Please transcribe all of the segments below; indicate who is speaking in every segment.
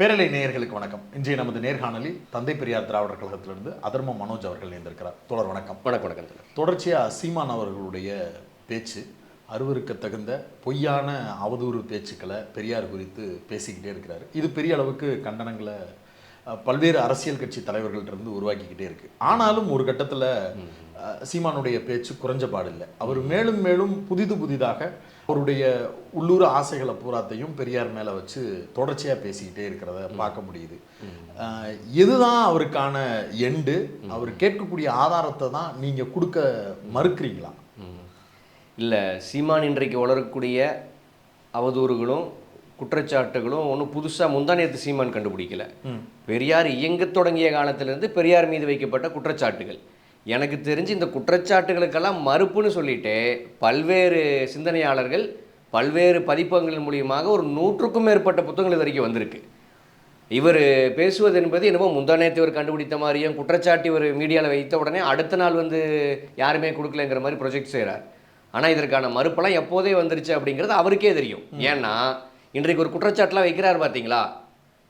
Speaker 1: பேரலை நேயர்களுக்கு வணக்கம். இன்றைய நமது நேர்காணலில் தந்தை பெரியார் திராவிடர் கழகத்திலிருந்து அதர்ம மனோஜ் அவர்கள் இணைந்திருக்கிறார். தொடர் வணக்கம்.
Speaker 2: வணக்கம்.
Speaker 1: தொடர்ச்சியாக சீமான் அவர்களுடைய பேச்சு அருவருக்கு தகுந்த பொய்யான அவதூறு பேச்சுக்களை பெரியார் குறித்து பேசிக்கிட்டே இருக்கிறாரு. இது பெரிய அளவுக்கு கண்டனங்களை பல்வேறு அரசியல் கட்சி தலைவர்கள்ட்டிருந்து உருவாக்கிக்கிட்டே இருக்கு. ஆனாலும் ஒரு கட்டத்தில் சீமானுடைய பேச்சு குறைஞ்ச பாடில்லை. அவர் மேலும் மேலும் புதிதாக அவருடைய உள்ளூர் ஆசைகளை பூராத்தையும் பெரியார் மேலே வச்சு தொடர்ச்சியாக பேசிக்கிட்டே இருக்கிறத பார்க்க முடியுது. எதுதான் அவருக்கான எண்டு? அவர் கேட்கக்கூடிய ஆதாரத்தை தான் நீங்கள் கொடுக்க மறுக்கிறீங்களா?
Speaker 2: இல்லை, சீமான் இன்றைக்கு வளரக்கூடிய அவதூறுகளும் குற்றச்சாட்டுகளும் ஒன்றும் புதுசாக முந்தானேத்து சீமான் கண்டுபிடிக்கல. பெரியார் இயங்க தொடங்கிய காலத்திலிருந்து பெரியார் மீது வைக்கப்பட்ட குற்றச்சாட்டுகள். எனக்கு தெரிஞ்சு இந்த குற்றச்சாட்டுகளுக்கெல்லாம் மறுப்புன்னு சொல்லிட்டு பல்வேறு சிந்தனையாளர்கள் பல்வேறு பதிப்பகங்கள் மூலியமாக ஒரு 100க்கும் மேற்பட்ட புத்தகங்கள் இது வரைக்கும் வந்திருக்கு. இவர் பேசுவது என்பது என்னமோ முந்தானேத்து இவர் கண்டுபிடித்த மாதிரியும் குற்றச்சாட்டு இவர் மீடியாவில் வைத்த உடனே அடுத்த நாள் யாருமே கொடுக்கலங்கிற மாதிரி ப்ரொஜெக்ட் செய்கிறார். ஆனால் இதற்கான மறுப்பெல்லாம் எப்போதே வந்துருச்சு அப்படிங்கிறது அவருக்கே தெரியும். ஏன்னா இன்றைக்கு ஒரு குற்றச்சாட்டுலாம் வைக்கிறார் பார்த்தீங்களா,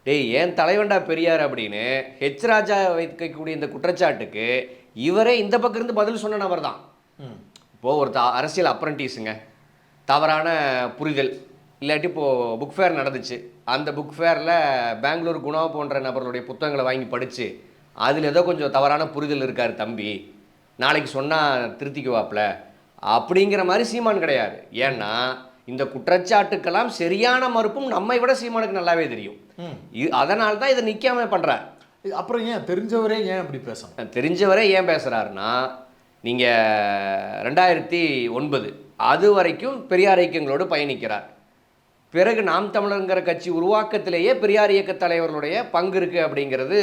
Speaker 2: டேய் ஏன் தலைவண்டா பெரியார் அப்படின்னு ஹெச் ராஜா வைக்கக்கூடிய இந்த குற்றச்சாட்டுக்கு இவரே இந்த பக்கம் இருந்து பதில் சொன்ன நபர் தான். இப்போது ஒரு அரசியல் அப்ரண்டிஸுங்க, தவறான புரிதல் இல்லாட்டி இப்போது புக் ஃபேர் நடந்துச்சு. அந்த புக் ஃபேரில் பெங்களூர் குணா போன்ற நபர்களுடைய புத்தகங்களை வாங்கி படித்து அதில் ஏதோ கொஞ்சம் தவறான புரிதல் இருக்கார் தம்பி, நாளைக்கு சொன்னால் திருத்திக்குவாப்பில் அப்படிங்கிற மாதிரி சீமான் கிடையாது. ஏன்னா இந்த குற்றச்சாட்டுக்கெல்லாம் சரியான மறுப்பும் நம்மை விட சீமானுக்கு நல்லாவே தெரியும். அதனால தான் இதை நிற்காம பண்ணுறார்.
Speaker 1: அப்புறம் ஏன் தெரிஞ்சவரே ஏன் அப்படி பேசணும்?
Speaker 2: தெரிஞ்சவரே ஏன் பேசுகிறாருன்னா, நீங்கள் 2009 அது வரைக்கும் பெரியார் இயக்கங்களோடு பயணிக்கிறார். பிறகு நாம் தமிழர்ங்கிற கட்சி உருவாக்கத்திலேயே பெரியார் இயக்க தலைவர்களுடைய பங்கு இருக்குது அப்படிங்கிறது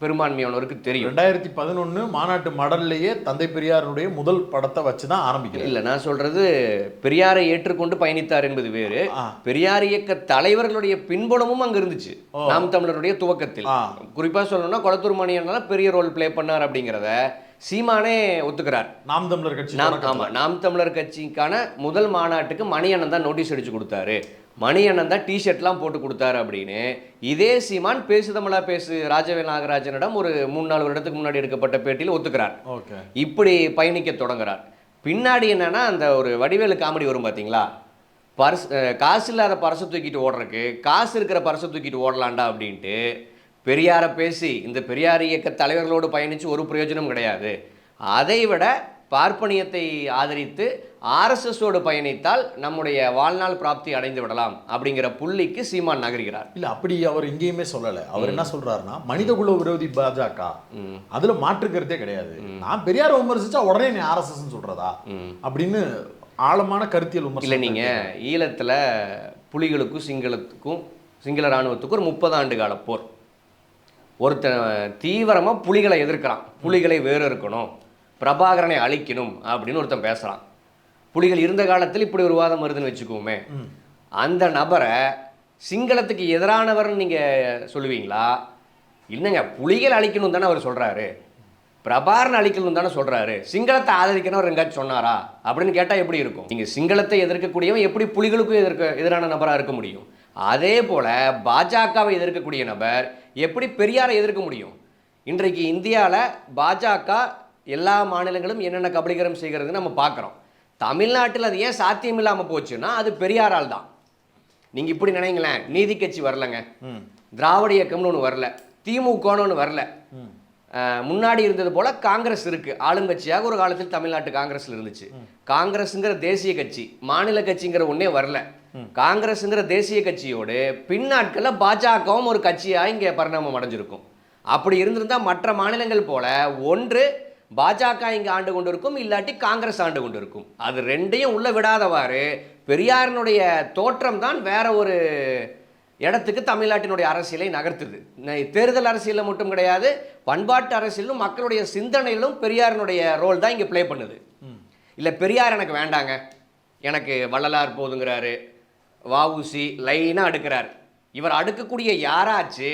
Speaker 2: பெரும்பான்மையானவருக்கு தெரியும்.
Speaker 1: 2011 மாநாட்டு மடல்லையே தந்தை பெரியாருடைய முதல் படத்தை வச்சு தான் ஆரம்பிக்கிறேன்.
Speaker 2: இல்லை, நான் சொல்கிறது பெரியாரை ஏற்றுக்கொண்டு பயணித்தார் என்பது வேறு. பெரியார் இயக்க தலைவர்களுடைய பின்புலமும் அங்கே இருந்துச்சு நாம் தமிழருடைய துவக்கத்தில். குறிப்பாக சொல்லணும்னா கொளத்தூர் மணியனால பெரிய ரோல் பிளே பண்ணார் அப்படிங்கிறத சீமானே ஒத்துக்கிறார்.
Speaker 1: நாம் தமிழர் கட்சி
Speaker 2: நாம் தமிழர் கட்சிக்கான முதல் மாநாட்டுக்கு மணியண்ணன் தான் நோட்டீஸ் அடிச்சு கொடுத்தாரு, மணியண்ணன் தான் டிஷர்ட்லாம் போட்டு கொடுத்தாரு அப்படின்னு இதே சீமான் பேசு தமிழா பேசு ராஜவேல் நாகராஜனிடம் ஒரு 3-4 வருடத்துக்கு முன்னாடி எடுக்கப்பட்ட பேட்டியில் ஒத்துக்கிறார். இப்படி பயணிக்க தொடங்குறார். பின்னாடி என்னன்னா அந்த ஒரு வடிவேலு காமெடி வரும் பார்த்தீங்களா, காசு இல்லாத பரசை தூக்கிட்டு ஓடுறதுக்கு காசு இருக்கிற பரசை தூக்கிட்டு ஓடலாண்டா அப்படின்ட்டு பெரியாரை பேசி இந்த பெரியார் இயக்க தலைவர்களோடு பயணித்து ஒரு பிரயோஜனம் கிடையாது, அதை விட பார்ப்பனியத்தை ஆதரித்து ஆர்எஸ்எஸோடு பயணித்தால் நம்முடைய வாழ்நாள் பிராப்தி அடைந்து விடலாம் அப்படிங்கிற புள்ளிக்கு சீமான் நகர்கிறார்.
Speaker 1: இல்லை, அப்படி அவர் எங்கேயுமே சொல்லலை. அவர் என்ன சொல்றாருன்னா, மனிதகுல விரோதி பாஜக அதுல மாற்றுக்கிறதே கிடையாது, நான் பெரியாரை விமர்சிச்சா உடனே நீ ஆர்எஸ்எஸ் சொல்றதா அப்படின்னு ஆழமான கருத்தியல் விமர்சனம்.
Speaker 2: இல்லை, நீங்க ஈழத்துல புலிகளுக்கும் சிங்கள இராணுவத்துக்கும் ஒரு 30 ஆண்டு கால போர், ஒருத்தன் தீவிரமாக புலிகளை எதிர்க்கிறான், புலிகளை வேறு இருக்கணும், பிரபாகரனை அழிக்கணும் அப்படின்னு ஒருத்தன் பேசுகிறான். புலிகள் இருந்த காலத்தில் இப்படி ஒரு வாதம் வருதுன்னு வச்சுக்கோமே, அந்த நபரை சிங்களத்துக்கு எதிரானவர்னு நீங்கள் சொல்லுவீங்களா? இல்லைங்க, புலிகள் அழிக்கணும் தானே அவர் சொல்கிறாரு, பிரபாகரன் அழிக்கணும் தானே சொல்கிறாரு, சிங்களத்தை ஆதரிக்கணும் எங்காச்சும் சொன்னாரா அப்படின்னு கேட்டால் எப்படி இருக்கும்? நீங்கள் சிங்களத்தை எதிர்க்கக்கூடியவன் எப்படி புலிகளுக்கும் எதிரான நபராக இருக்க முடியும்? அதே போல் பாஜகவை எதிர்க்கக்கூடிய நபர் எப்படி பெரியாரை எதிர்க்க முடியும்? இன்றைக்கு இந்தியாவில் பாஜக எல்லா மாநிலங்களும் என்னென்ன கபலீகரம் செய்கிறதுன்னு நம்ம பார்க்குறோம். தமிழ்நாட்டில் அது ஏன் சாத்தியம் இல்லாமல் போச்சுன்னா அது பெரியாரால் தான். நீங்கள் இப்படி நினைங்களேன், நீதி கட்சி வரலங்க, திராவிட இயக்கம்னு ஒன்று வரல, திமுகன்னு ஒன்று வரல, முன்னாடி இருந்தது போல் காங்கிரஸ் இருக்குது, ஆளுங்கட்சியாக ஒரு காலத்தில் தமிழ்நாட்டு காங்கிரஸில் இருந்துச்சு. காங்கிரஸுங்கிற தேசிய கட்சி, மாநில கட்சிங்கிற ஒன்றே வரல. காங்கிரஸுங்கிற தேசிய கட்சியோடு பின்னாட்களில் பாஜகவும் ஒரு கட்சியாக இங்கே பரிணாமம் அடைஞ்சிருக்கும். அப்படி இருந்திருந்தால் மற்ற மாநிலங்கள் போல ஒன்று பாஜக இங்கே ஆண்டு கொண்டு இருக்கும், இல்லாட்டி காங்கிரஸ் ஆண்டு கொண்டு இருக்கும். அது ரெண்டையும் உள்ள விடாதவாறு பெரியாரினுடைய தோற்றம் தான் வேற ஒரு இடத்துக்கு தமிழ்நாட்டினுடைய அரசியலை நகர்த்துது. தேர்தல் அரசியலில் மட்டும் கிடையாது, பண்பாட்டு அரசியலும் மக்களுடைய சிந்தனையிலும் பெரியாரினுடைய ரோல் தான் இங்கே ப்ளே பண்ணுது. இல்லை, பெரியார் எனக்கு வேண்டாங்க, எனக்கு வள்ளலார் போதுங்கிறாரு, வஉசி லைனாக அடுக்கிறார். இவர் அடுக்கக்கூடிய யாராச்சு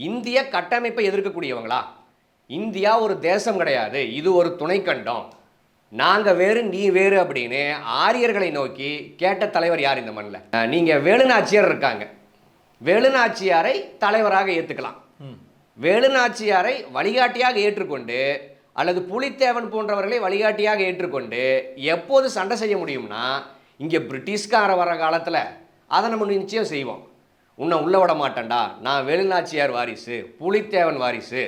Speaker 2: இந்திய கட்டமைப்பை எதிர்க்கக்கூடியவங்களா? இந்தியா ஒரு தேசம் கிடையாது, இது ஒரு துணைக்கண்டம், நாங்கள் வேறு நீ வேறு அப்படின்னு ஆரியர்களை நோக்கி கேட்ட தலைவர் யார் இந்த மண்ணில்? நீங்கள் வேலுநாச்சியார் இருக்காங்க, வேலுநாச்சியாரை தலைவராக ஏற்றுக்கலாம். வேலுநாச்சியாரை வழிகாட்டியாக ஏற்றுக்கொண்டு அல்லது புலித்தேவன் போன்றவர்களை வழிகாட்டியாக ஏற்றுக்கொண்டு எப்போது சண்டை செய்ய முடியும்னா, இங்கே பிரிட்டிஷ்கார வர காலத்தில் அதை நம்ம நிச்சயம் செய்வோம். உன்னை உள்ள விட மாட்டேன்டா, நான் வேலுநாச்சியார் வாரிசு, புலித்தேவன் வாரிசு,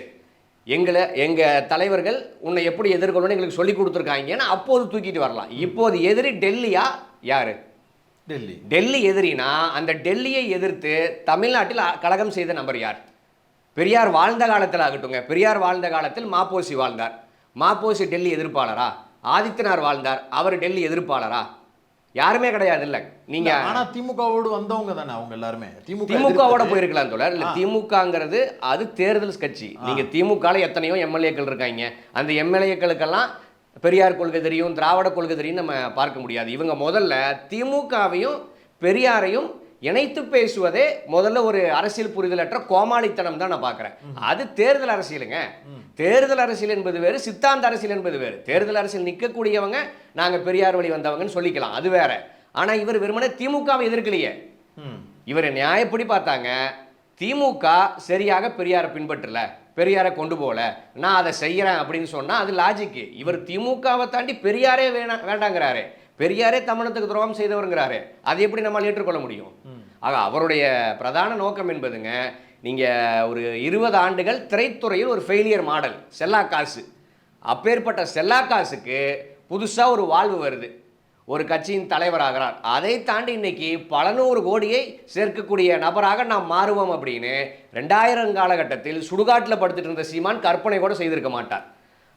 Speaker 2: எங்கள் தலைவர்கள் உன்னை எப்படி எதிர்கொள்ளணும்னு எங்களுக்கு சொல்லி கொடுத்துருக்காங்கன்னு அப்போது தூக்கிட்டு வரலாம். இப்போது எதிரி டெல்லியா? யாரு? டெல்லி எதிரினா அந்த டெல்லியை எதிர்த்து தமிழ்நாட்டில் கழகம் செய்த நபர் யார்? பெரியார் வாழ்ந்த காலத்தில் ஆகட்டுங்க. பெரியார் வாழ்ந்த காலத்தில் மாப்போசி வாழ்ந்தார். மாப்போசி டெல்லி எதிர்ப்பாளரா? ஆதித்தனார் வாழ்ந்தார், அவர் டெல்லி எதிர்ப்பாளரா? யாருமே கிடையாது. இல்ல நீங்க
Speaker 1: ஆனா திமுகவோடு வந்தவங்க தானே அவங்க எல்லாருமே.
Speaker 2: திமுகவோட போயிருக்கலாம் தோழர். இல்ல திமுகங்கிறது அது தேர்தல் கட்சி. நீங்க திமுகல எத்தனையோ எம்எல்ஏக்கள் இருக்காங்க. அந்த எம்எல்ஏக்களுக்கெல்லாம் பெரியார் கொள்கை தெரியும், திராவிட கொள்கை தெரியும் நம்ம பார்க்க முடியாது. இவங்க முதல்ல திமுகவையும் பெரியாரையும் இணைத்து பேசுவதே முதல்ல ஒரு அரசியல் புரிதலற்ற கோமாளித்தனம் தான் நான் பார்க்குறேன். அது தேர்தல் அரசியலுங்க. தேர்தல் அரசியல் என்பது வேறு, சித்தாந்த அரசியல் என்பது வேறு. தேர்தல் அரசியல் நிற்கக்கூடியவங்க நாங்கள் பெரியார் வழி வந்தவங்கன்னு சொல்லிக்கலாம், அது வேற. ஆனால் இவர் வெறுமனே திமுகவை எதிர்க்கலையே. இவர் நியாயப்படி பார்த்தாங்க, திமுக சரியாக பெரியாரை பின்பற்றல, பெரியாரை கொண்டு போகல, நான் அதை செய்கிறேன் அப்படின்னு சொன்னால் அது லாஜிக்கு. இவர் திமுகவை தாண்டி பெரியாரே வேண்டாங்கிறாரு, பெரியாரே தமிழத்துக்கு துரோகம் செய்தவருங்கிறாரு. அதை எப்படி நம்மால் ஏற்றுக்கொள்ள முடியும்? ஆக அவருடைய பிரதான நோக்கம் என்பதுங்க, நீங்கள் ஒரு 20 ஆண்டுகள் திரைத்துறையில் ஒரு ஃபெயிலியர் மாடல், செல்லா காசு. அப்பேற்பட்ட செல்லா காசுக்கு புதுசாக ஒரு வாழ்வு வருது, ஒரு கட்சியின் தலைவராகிறார். அதை தாண்டி இன்னைக்கு பல நூறு கோடியை சேர்க்கக்கூடிய நபராக நாம் மாறுவோம் அப்படின்னு 2000 காலகட்டத்தில் சுடுகாட்டில் படுத்துட்டு இருந்த சீமான் கற்பனை கூட செய்திருக்க மாட்டார்.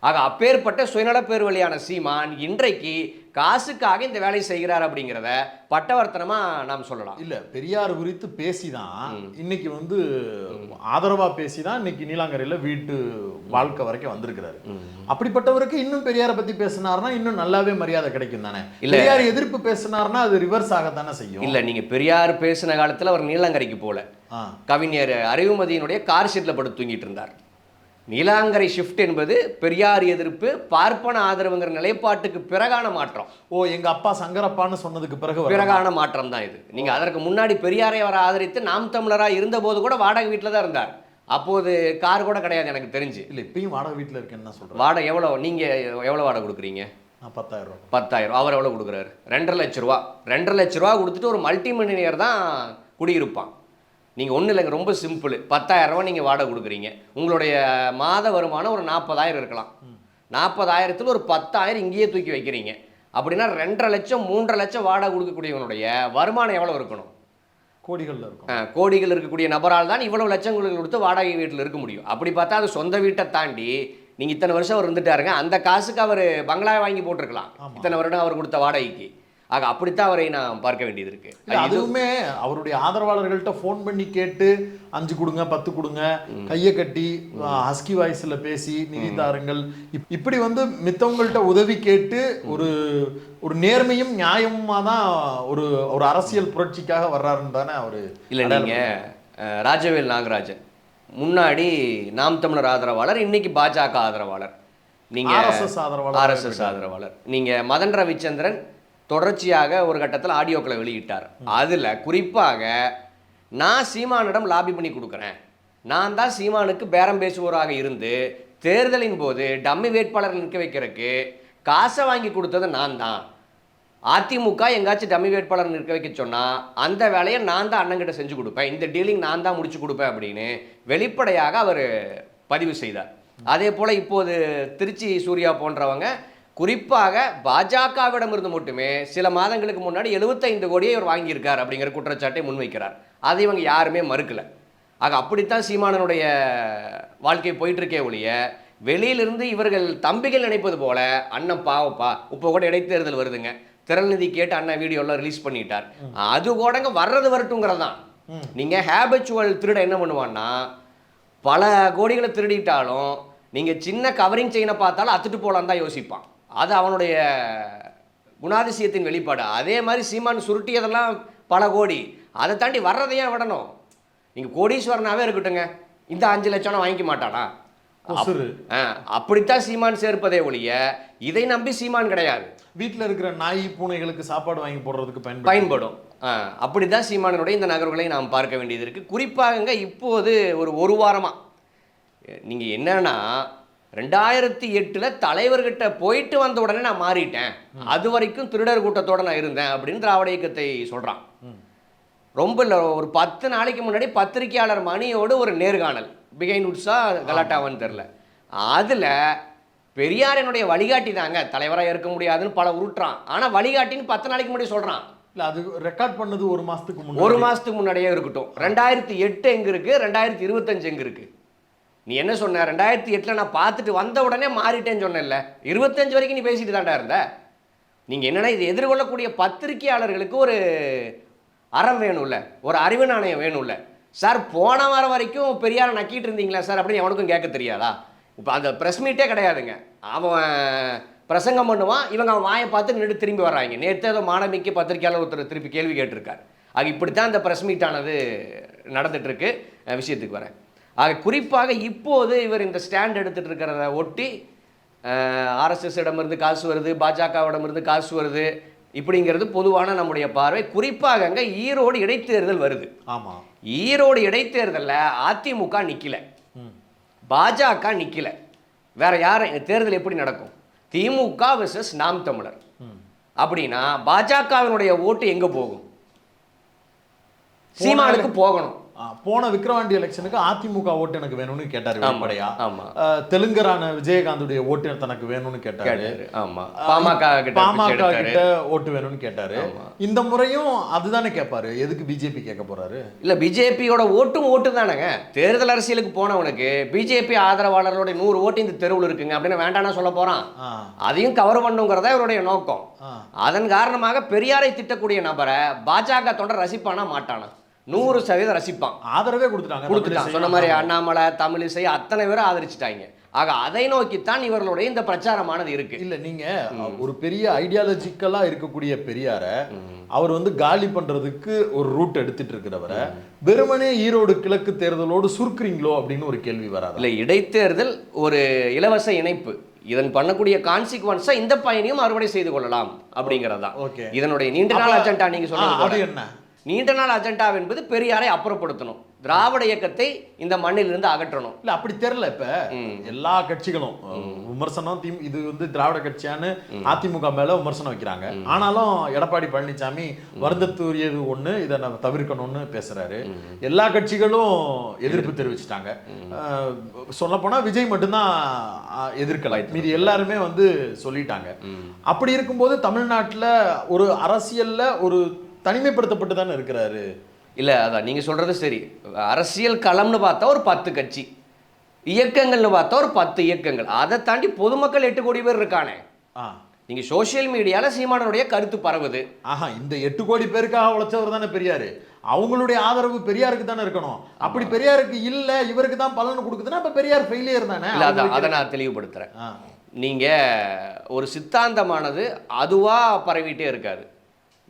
Speaker 2: ஆக அப்பேற்பட்ட சுயநலப்பேர் வழியான சீமான் இன்றைக்கு காசுக்காக இந்த வேலை செய்கிறார் அப்படிங்கிறத பட்டவர்த்தனமா நாம் சொல்லலாம்.
Speaker 1: இல்ல பெரியார் குறித்து பேசிதான் இன்னைக்கு ஆதரவா பேசிதான் இன்னைக்கு நீலாங்கரையில வீட்டு வாழ்க்கை வரைக்கும் வந்திருக்கிறாரு. அப்படிப்பட்டவருக்கு இன்னும் பெரியாரை பத்தி பேசினார்னா இன்னும் நல்லாவே மரியாதை கிடைக்கும் தானே. பெரியார் எதிர்ப்பு பேசினார்னா அது ரிவர்ஸ் ஆகத்தானே செய்யும்.
Speaker 2: இல்ல நீங்க பெரியார் பேசின காலத்துல அவர் நீலாங்கரைக்கு போல, கவிஞர் அறிவுமதியினுடைய கார் ஷீட்ல படுத்து தூங்கிட்டு இருந்தார். நீலாங்கரை ஷிஃப்ட் என்பது பெரியார் எதிர்ப்பு, பார்ப்பன ஆதரவுங்கிற நிலைப்பாட்டுக்கு பிறகான மாற்றம்.
Speaker 1: எங்க அப்பா சங்கரப்பான்னு சொன்னதுக்கு
Speaker 2: பிறகான மாற்றம் தான் இது. நீங்க அதற்கு முன்னாடி பெரியாரை அவரை ஆதரித்து நாம் தமிழராக இருந்த போது கூட வாடகை வீட்டில் தான் இருந்தார். அப்போது கார் கூட கிடையாது எனக்கு தெரிஞ்சு.
Speaker 1: இல்லை இப்பயும் வாடகை வீட்டில் இருக்கேன்னு சொல்றேன்.
Speaker 2: வாடகை எவ்வளோ? நீங்க எவ்வளோ வாடகை கொடுக்குறீங்க?
Speaker 1: 10,000 ரூபா.
Speaker 2: 10,000. அவர் எவ்வளோ கொடுக்குறாரு? 2.5 லட்ச ரூபா. 2.5 லட்ச ரூபா கொடுத்துட்டு ஒரு மல்டி மில்லியனியர் தான் குடியிருப்பான். நீங்கள் ஒன்றும் இல்லைங்க, ரொம்ப சிம்பிள். 10,000 ரூபா நீங்கள் வாடகை கொடுக்குறீங்க. உங்களுடைய மாத வருமானம் ஒரு 40,000 இருக்கலாம். 40,000த்தில் ஒரு 10,000 இங்கேயே தூக்கி வைக்கிறீங்க அப்படின்னா 2.5 லட்சம் 3.5 லட்சம் வாடகை கொடுக்கக்கூடியவனுடைய வருமானம் எவ்வளோ இருக்கணும்?
Speaker 1: கோடிகளில் இருக்கும்.
Speaker 2: கோடிகள் இருக்கக்கூடிய நபரால் தான் இவ்வளவு லட்சங்களுக்கு கொடுத்து வாடகை வீட்டில் இருக்க முடியும். அப்படி பார்த்தா அது சொந்த வீட்டை தாண்டி நீங்கள் இத்தனை வருஷம் அவர் இருந்துட்டாருங்க, அந்த காசுக்கு அவர் பங்களா வாங்கி போட்டிருக்கலாம் இத்தனை வருடம் அவர் கொடுத்த வாடகைக்கு. ஆக அப்படித்தான் அவரை நான் பார்க்க வேண்டியது இருக்கு.
Speaker 1: அதுவுமே அவருடைய ஆதரவாளர்கள்ட்ட ஃபோன் பண்ணி கேட்டு 5 கொடுங்க 10 கொடுங்க, கையை கட்டி ஹஸ்கி வாய்ஸ்ல பேசி நிதி தாருங்கள், இப்படி மித்தவங்கள்ட்ட உதவி கேட்டு ஒரு நேர்மையும் நியாயமுமா தான் ஒரு அரசியல் புரட்சிக்காக வர்றாருன்னு தானே அவரு.
Speaker 2: இல்லை நீங்க ராஜவேல் நாகராஜன் முன்னாடி நாம் தமிழர் ஆதரவாளர், இன்னைக்கு பாஜக ஆதரவாளர். நீங்க ஆர்எஸ்எஸ் ஆதரவாளர். நீங்க மதன் ரவிச்சந்திரன் தொடர்ச்சியாக ஒரு கட்டத்தில் ஆடியோக்களை வெளியிட்டார். அதில் குறிப்பாக நான் சீமானிடம் லாபி பண்ணி கொடுக்குறேன், நான் தான் சீமானுக்கு பேரம் பேசுவோராக இருந்து தேர்தலின் போது டம்மி வேட்பாளர் நிற்க வைக்கிறதுக்கு காசை வாங்கி கொடுத்தது நான் தான். அதிமுக எங்காச்சும் டம்மி வேட்பாளர் நிற்க வைக்க சொன்னால் அந்த வேலையை நான் தான் அண்ணங்கிட்ட செஞ்சு கொடுப்பேன், இந்த டீலிங் நான் தான் முடிச்சு கொடுப்பேன் அப்படின்னு வெளிப்படையாக அவர் பதிவு செய்தார். அதே போல் இப்போது திருச்சி சூர்யா போன்றவங்க குறிப்பாக பாஜகவிடம் இருந்து மட்டுமே சில மாதங்களுக்கு முன்னாடி 75 கோடியை இவர் வாங்கியிருக்கார் அப்படிங்கிற குற்றச்சாட்டை முன்வைக்கிறார். அதை இவங்க யாருமே மறுக்கலை. ஆக அப்படித்தான் சீமானனுடைய வாழ்க்கை போயிட்டு இருக்கே ஒழிய வெளியிலிருந்து இவர்கள் தம்பிகள் நினைப்பது போல அண்ணன் பாவப்பா இப்போ கூட இடைத்தேர்தல் வருதுங்க, திறல்நிதி கேட்டு அண்ணன் வீடியோலாம் ரிலீஸ் பண்ணிட்டார், அது கூடங்க வர்றது வரட்டுங்கிறது தான். நீங்கள் ஹேபிச்சுவல் திருட என்ன பண்ணுவான்னா பல கோடிகளை திருடிட்டாலும் நீங்கள் சின்ன கவரிங் செயினை பார்த்தாலும் அத்துட்டு போகலான்னு தான் யோசிப்பான். அது அவனுடைய குணாதிசயத்தின் வெளிப்பாடு. அதே மாதிரி சீமான் சுருட்டியதெல்லாம் பல கோடி, அதை தாண்டி வர்றதையே விடணும். நீங்கள் கோடீஸ்வரனாகவே இருக்கட்டுங்க, இந்த 5 லட்சம் வாங்கிக்க மாட்டானா? அப்படித்தான் சீமான் சேர்ப்பதே ஒழிய இதை நம்பி சீமான் கிடையாது.
Speaker 1: வீட்டில் இருக்கிற நாய் பூனைகளுக்கு சாப்பாடு வாங்கி போடுறதுக்கு
Speaker 2: பயன்படும். அப்படி தான் சீமானனுடைய இந்த நகர்வுகளை நாம் பார்க்க வேண்டியது இருக்குது. குறிப்பாக இப்போது ஒரு வாரமாக நீங்கள் என்னன்னா 2008 தலைவர்கிட்ட போயிட்டு வந்த உடனே நான் மாறிட்டேன், அது வரைக்கும் திருடர் கூட்டத்தோடு நான் இருந்தேன் அப்படின்னு திராவிட இயக்கத்தை சொல்கிறான். ரொம்ப இல்லை, ஒரு 10 நாளைக்கு முன்னாடி பத்திரிகையாளர் மணியோடு ஒரு நேர்காணல், பிகைன் உட்ஸா கலாட்டாவான்னு தெரில, அதில் பெரியார் என்னுடைய வழிகாட்டி தாங்க, தலைவராக இருக்க முடியாதுன்னு பல உருட்டுறான். ஆனால் வழிகாட்டின்னு 10 நாளைக்கு முன்னாடி சொல்கிறான்.
Speaker 1: இல்லை, அது ரெக்கார்ட் பண்ணது ஒரு மாதத்துக்கு
Speaker 2: ஒரு மாதத்துக்கு முன்னாடியே இருக்கட்டும். 2008 எங்கே இருக்குது, 2025 எங்கே இருக்குது? நீ என்ன சொன்ன? 2008 நான் பார்த்துட்டு வந்த உடனே மாறிட்டேன்னு சொன்னேன்ல, 25 வரைக்கும் நீ பேசிட்டு தாண்டா இருந்த. நீங்கள் என்னென்னா இது எதிர்கொள்ளக்கூடிய பத்திரிகையாளர்களுக்கு ஒரு அறம் வேணும்ல, ஒரு அறிவு நாணயம் வேணும்ல. சார் போன வாரம் வரைக்கும் பெரியாரை நக்கிட்டு இருந்தீங்களா சார் அப்படின்னு எவனுக்கும் கேட்க தெரியாதா? இப்போ அந்த ப்ரெஸ் மீட்டே கிடையாதுங்க. அவன் பிரசங்கம் பண்ணுவான், இவங்க அவன் வாயை பார்த்து நின்று திரும்பி வர்றாங்க. நேற்று ஏதோ மாணவிக்கு பத்திரிகையாளர் ஒருத்தர் திருப்பி கேள்வி கேட்டிருக்காரு. ஆக இப்படித்தான் இந்த ப்ரெஸ் மீட்டானது நடந்துகிட்ருக்கு. விஷயத்துக்கு வரேன். ஆக குறிப்பாக இப்போது இவர் இந்த ஸ்டாண்ட் எடுத்துகிட்டு இருக்கிறத ஒட்டி ஆர்எஸ்எஸ் இடமிருந்து காசு வருது, பாஜகவிடமிருந்து காசு வருது, இப்படிங்கிறது பொதுவான நம்முடைய பார்வை. குறிப்பாக அங்கே ஈரோடு இடைத்தேர்தல் வருது.
Speaker 1: ஆமாம்,
Speaker 2: ஈரோடு இடைத்தேர்தலில் அதிமுக நிற்கல, பாஜக நிற்கல, வேற யார்? தேர்தல் எப்படி நடக்கும்? திமுக வெர்சஸ் நாம் தமிழர். அப்படின்னா பாஜகவினுடைய ஓட்டு எங்கே போகும்? சீமானுக்கு போகணும்.
Speaker 1: போன விக்கிரவாண்டி எலெக்ஷனுக்கு அதிமுக ஓட்டு எனக்கு வேணும்னு கேட்டாரு வெளிப்படையா.
Speaker 2: ஆமா,
Speaker 1: தெலுங்கரான விஜயகாந்துடைய ஓட்டு தனக்கு வேணும்னு கேட்டாரு.
Speaker 2: ஆமா, பாமக
Speaker 1: கிட்ட ஓட்டு வேணும்னு கேட்டாரு. இந்த முறையும் அதுதானே கேட்பாரு. எதுக்கு பிஜேபி கேட்க போறாரு?
Speaker 2: இல்ல, பிஜேபியோட ஓட்டு தானேங்க. தேர்தல் அரசியலுக்கு போனவனுக்கு பிஜேபி ஆதரவாளர்களுடைய 100 ஓட்டு இந்த தெருவில் இருக்குங்க அப்படின்னு வேண்டாம்னா சொல்ல போறான். அதையும் கவர் பண்ணுங்கிறதா இவருடைய நோக்கம். அதன் காரணமாக பெரியாரை திட்டக்கூடிய நபரை பாஜக தொண்டர் ரசிப்பானா மாட்டானா? 100% ரசிப்பான்.
Speaker 1: ஆதரவே கொடுத்துட்டாங்க.
Speaker 2: சொன்ன மாதிரி அண்ணாமலை, தமிழிசை அத்தனை பேரும் ஆதரிச்சுட்டாங்க. ஆக அதை நோக்கித்தான் இவர்களுடைய இந்த பிரச்சாரமானது இருக்கு.
Speaker 1: இல்ல, நீங்க ஒரு பெரிய ஐடியாலஜிக்கலா இருக்கக்கூடிய பெரியார அவர் காலி பண்றதுக்கு ஒரு ரூட் எடுத்துட்டு இருக்கிறவரை வெறுமனே ஈரோடு கிழக்கு தேர்தலோடு சுருக்குறீங்களோ அப்படின்னு ஒரு கேள்வி வராது?
Speaker 2: இல்ல, இடைத்தேர்தல் ஒரு இலவச இணைப்பு. இதன் பண்ணக்கூடிய கான்சிக்வன்ஸா இந்த பயணியும் அறுவடை செய்து கொள்ளலாம் அப்படிங்கறதா இதனுடைய நீண்ட நாள் அஜெண்டா. நீங்க சொல்றது என்ன? நீண்ட நாள் அஜெண்டா என்பது பெரியாரை அப்புறப்படுத்தணும், திராவிட இயக்கத்தை இந்த மண்ணிலிருந்து அகற்றணும்.
Speaker 1: இல்ல, அப்படி தெரியல. இப்ப எல்லா கட்சிகளும் விமர்சனம், இது திராவிட கட்சியான்னு அதிமுக மேல விமர்சனம் வைக்கிறாங்க. ஆனாலும் எடப்பாடி பழனிசாமி வருந்தத்துரியது ஒண்ணு, இதை நம்ம தவிர்க்கணும்னு பேசுறாரு. எல்லா கட்சிகளும் எதிர்ப்பு தெரிவிச்சுட்டாங்க. சொல்ல போனா விஜய் மட்டும்தான் எதிர்க்கல, மீதி எல்லாருமே சொல்லிட்டாங்க. அப்படி இருக்கும்போது தமிழ்நாட்டுல ஒரு அரசியல்ல ஒரு தனிமைப்படுத்தப்பட்டு தானே இருக்கிறாரு.
Speaker 2: இல்லை, அதான் நீங்கள் சொல்கிறது சரி. அரசியல் களம்னு பார்த்தா ஒரு 10 கட்சி, இயக்கங்கள்னு பார்த்தா ஒரு 10 இயக்கங்கள், அதை தாண்டி பொதுமக்கள் 8 கோடி பேர் இருக்கானே. நீங்கள் சோசியல் மீடியாவில் சீமானனுடைய கருத்து பரவுது.
Speaker 1: இந்த 8 கோடி பேருக்காக உழைச்சவர் தானே பெரியாரு. அவங்களுடைய ஆதரவு பெரியாருக்கு தானே இருக்கணும். அப்படி பெரியாருக்கு இல்லை, இவருக்கு தான் பலன் கொடுக்குதுன்னா அப்போ பெரியார் ஃபெயிலியர் தானே.
Speaker 2: இல்லை, அதை நான் தெளிவுபடுத்துகிறேன். நீங்கள் ஒரு சித்தாந்தமானது அதுவாக பரவிட்டே இருக்காது.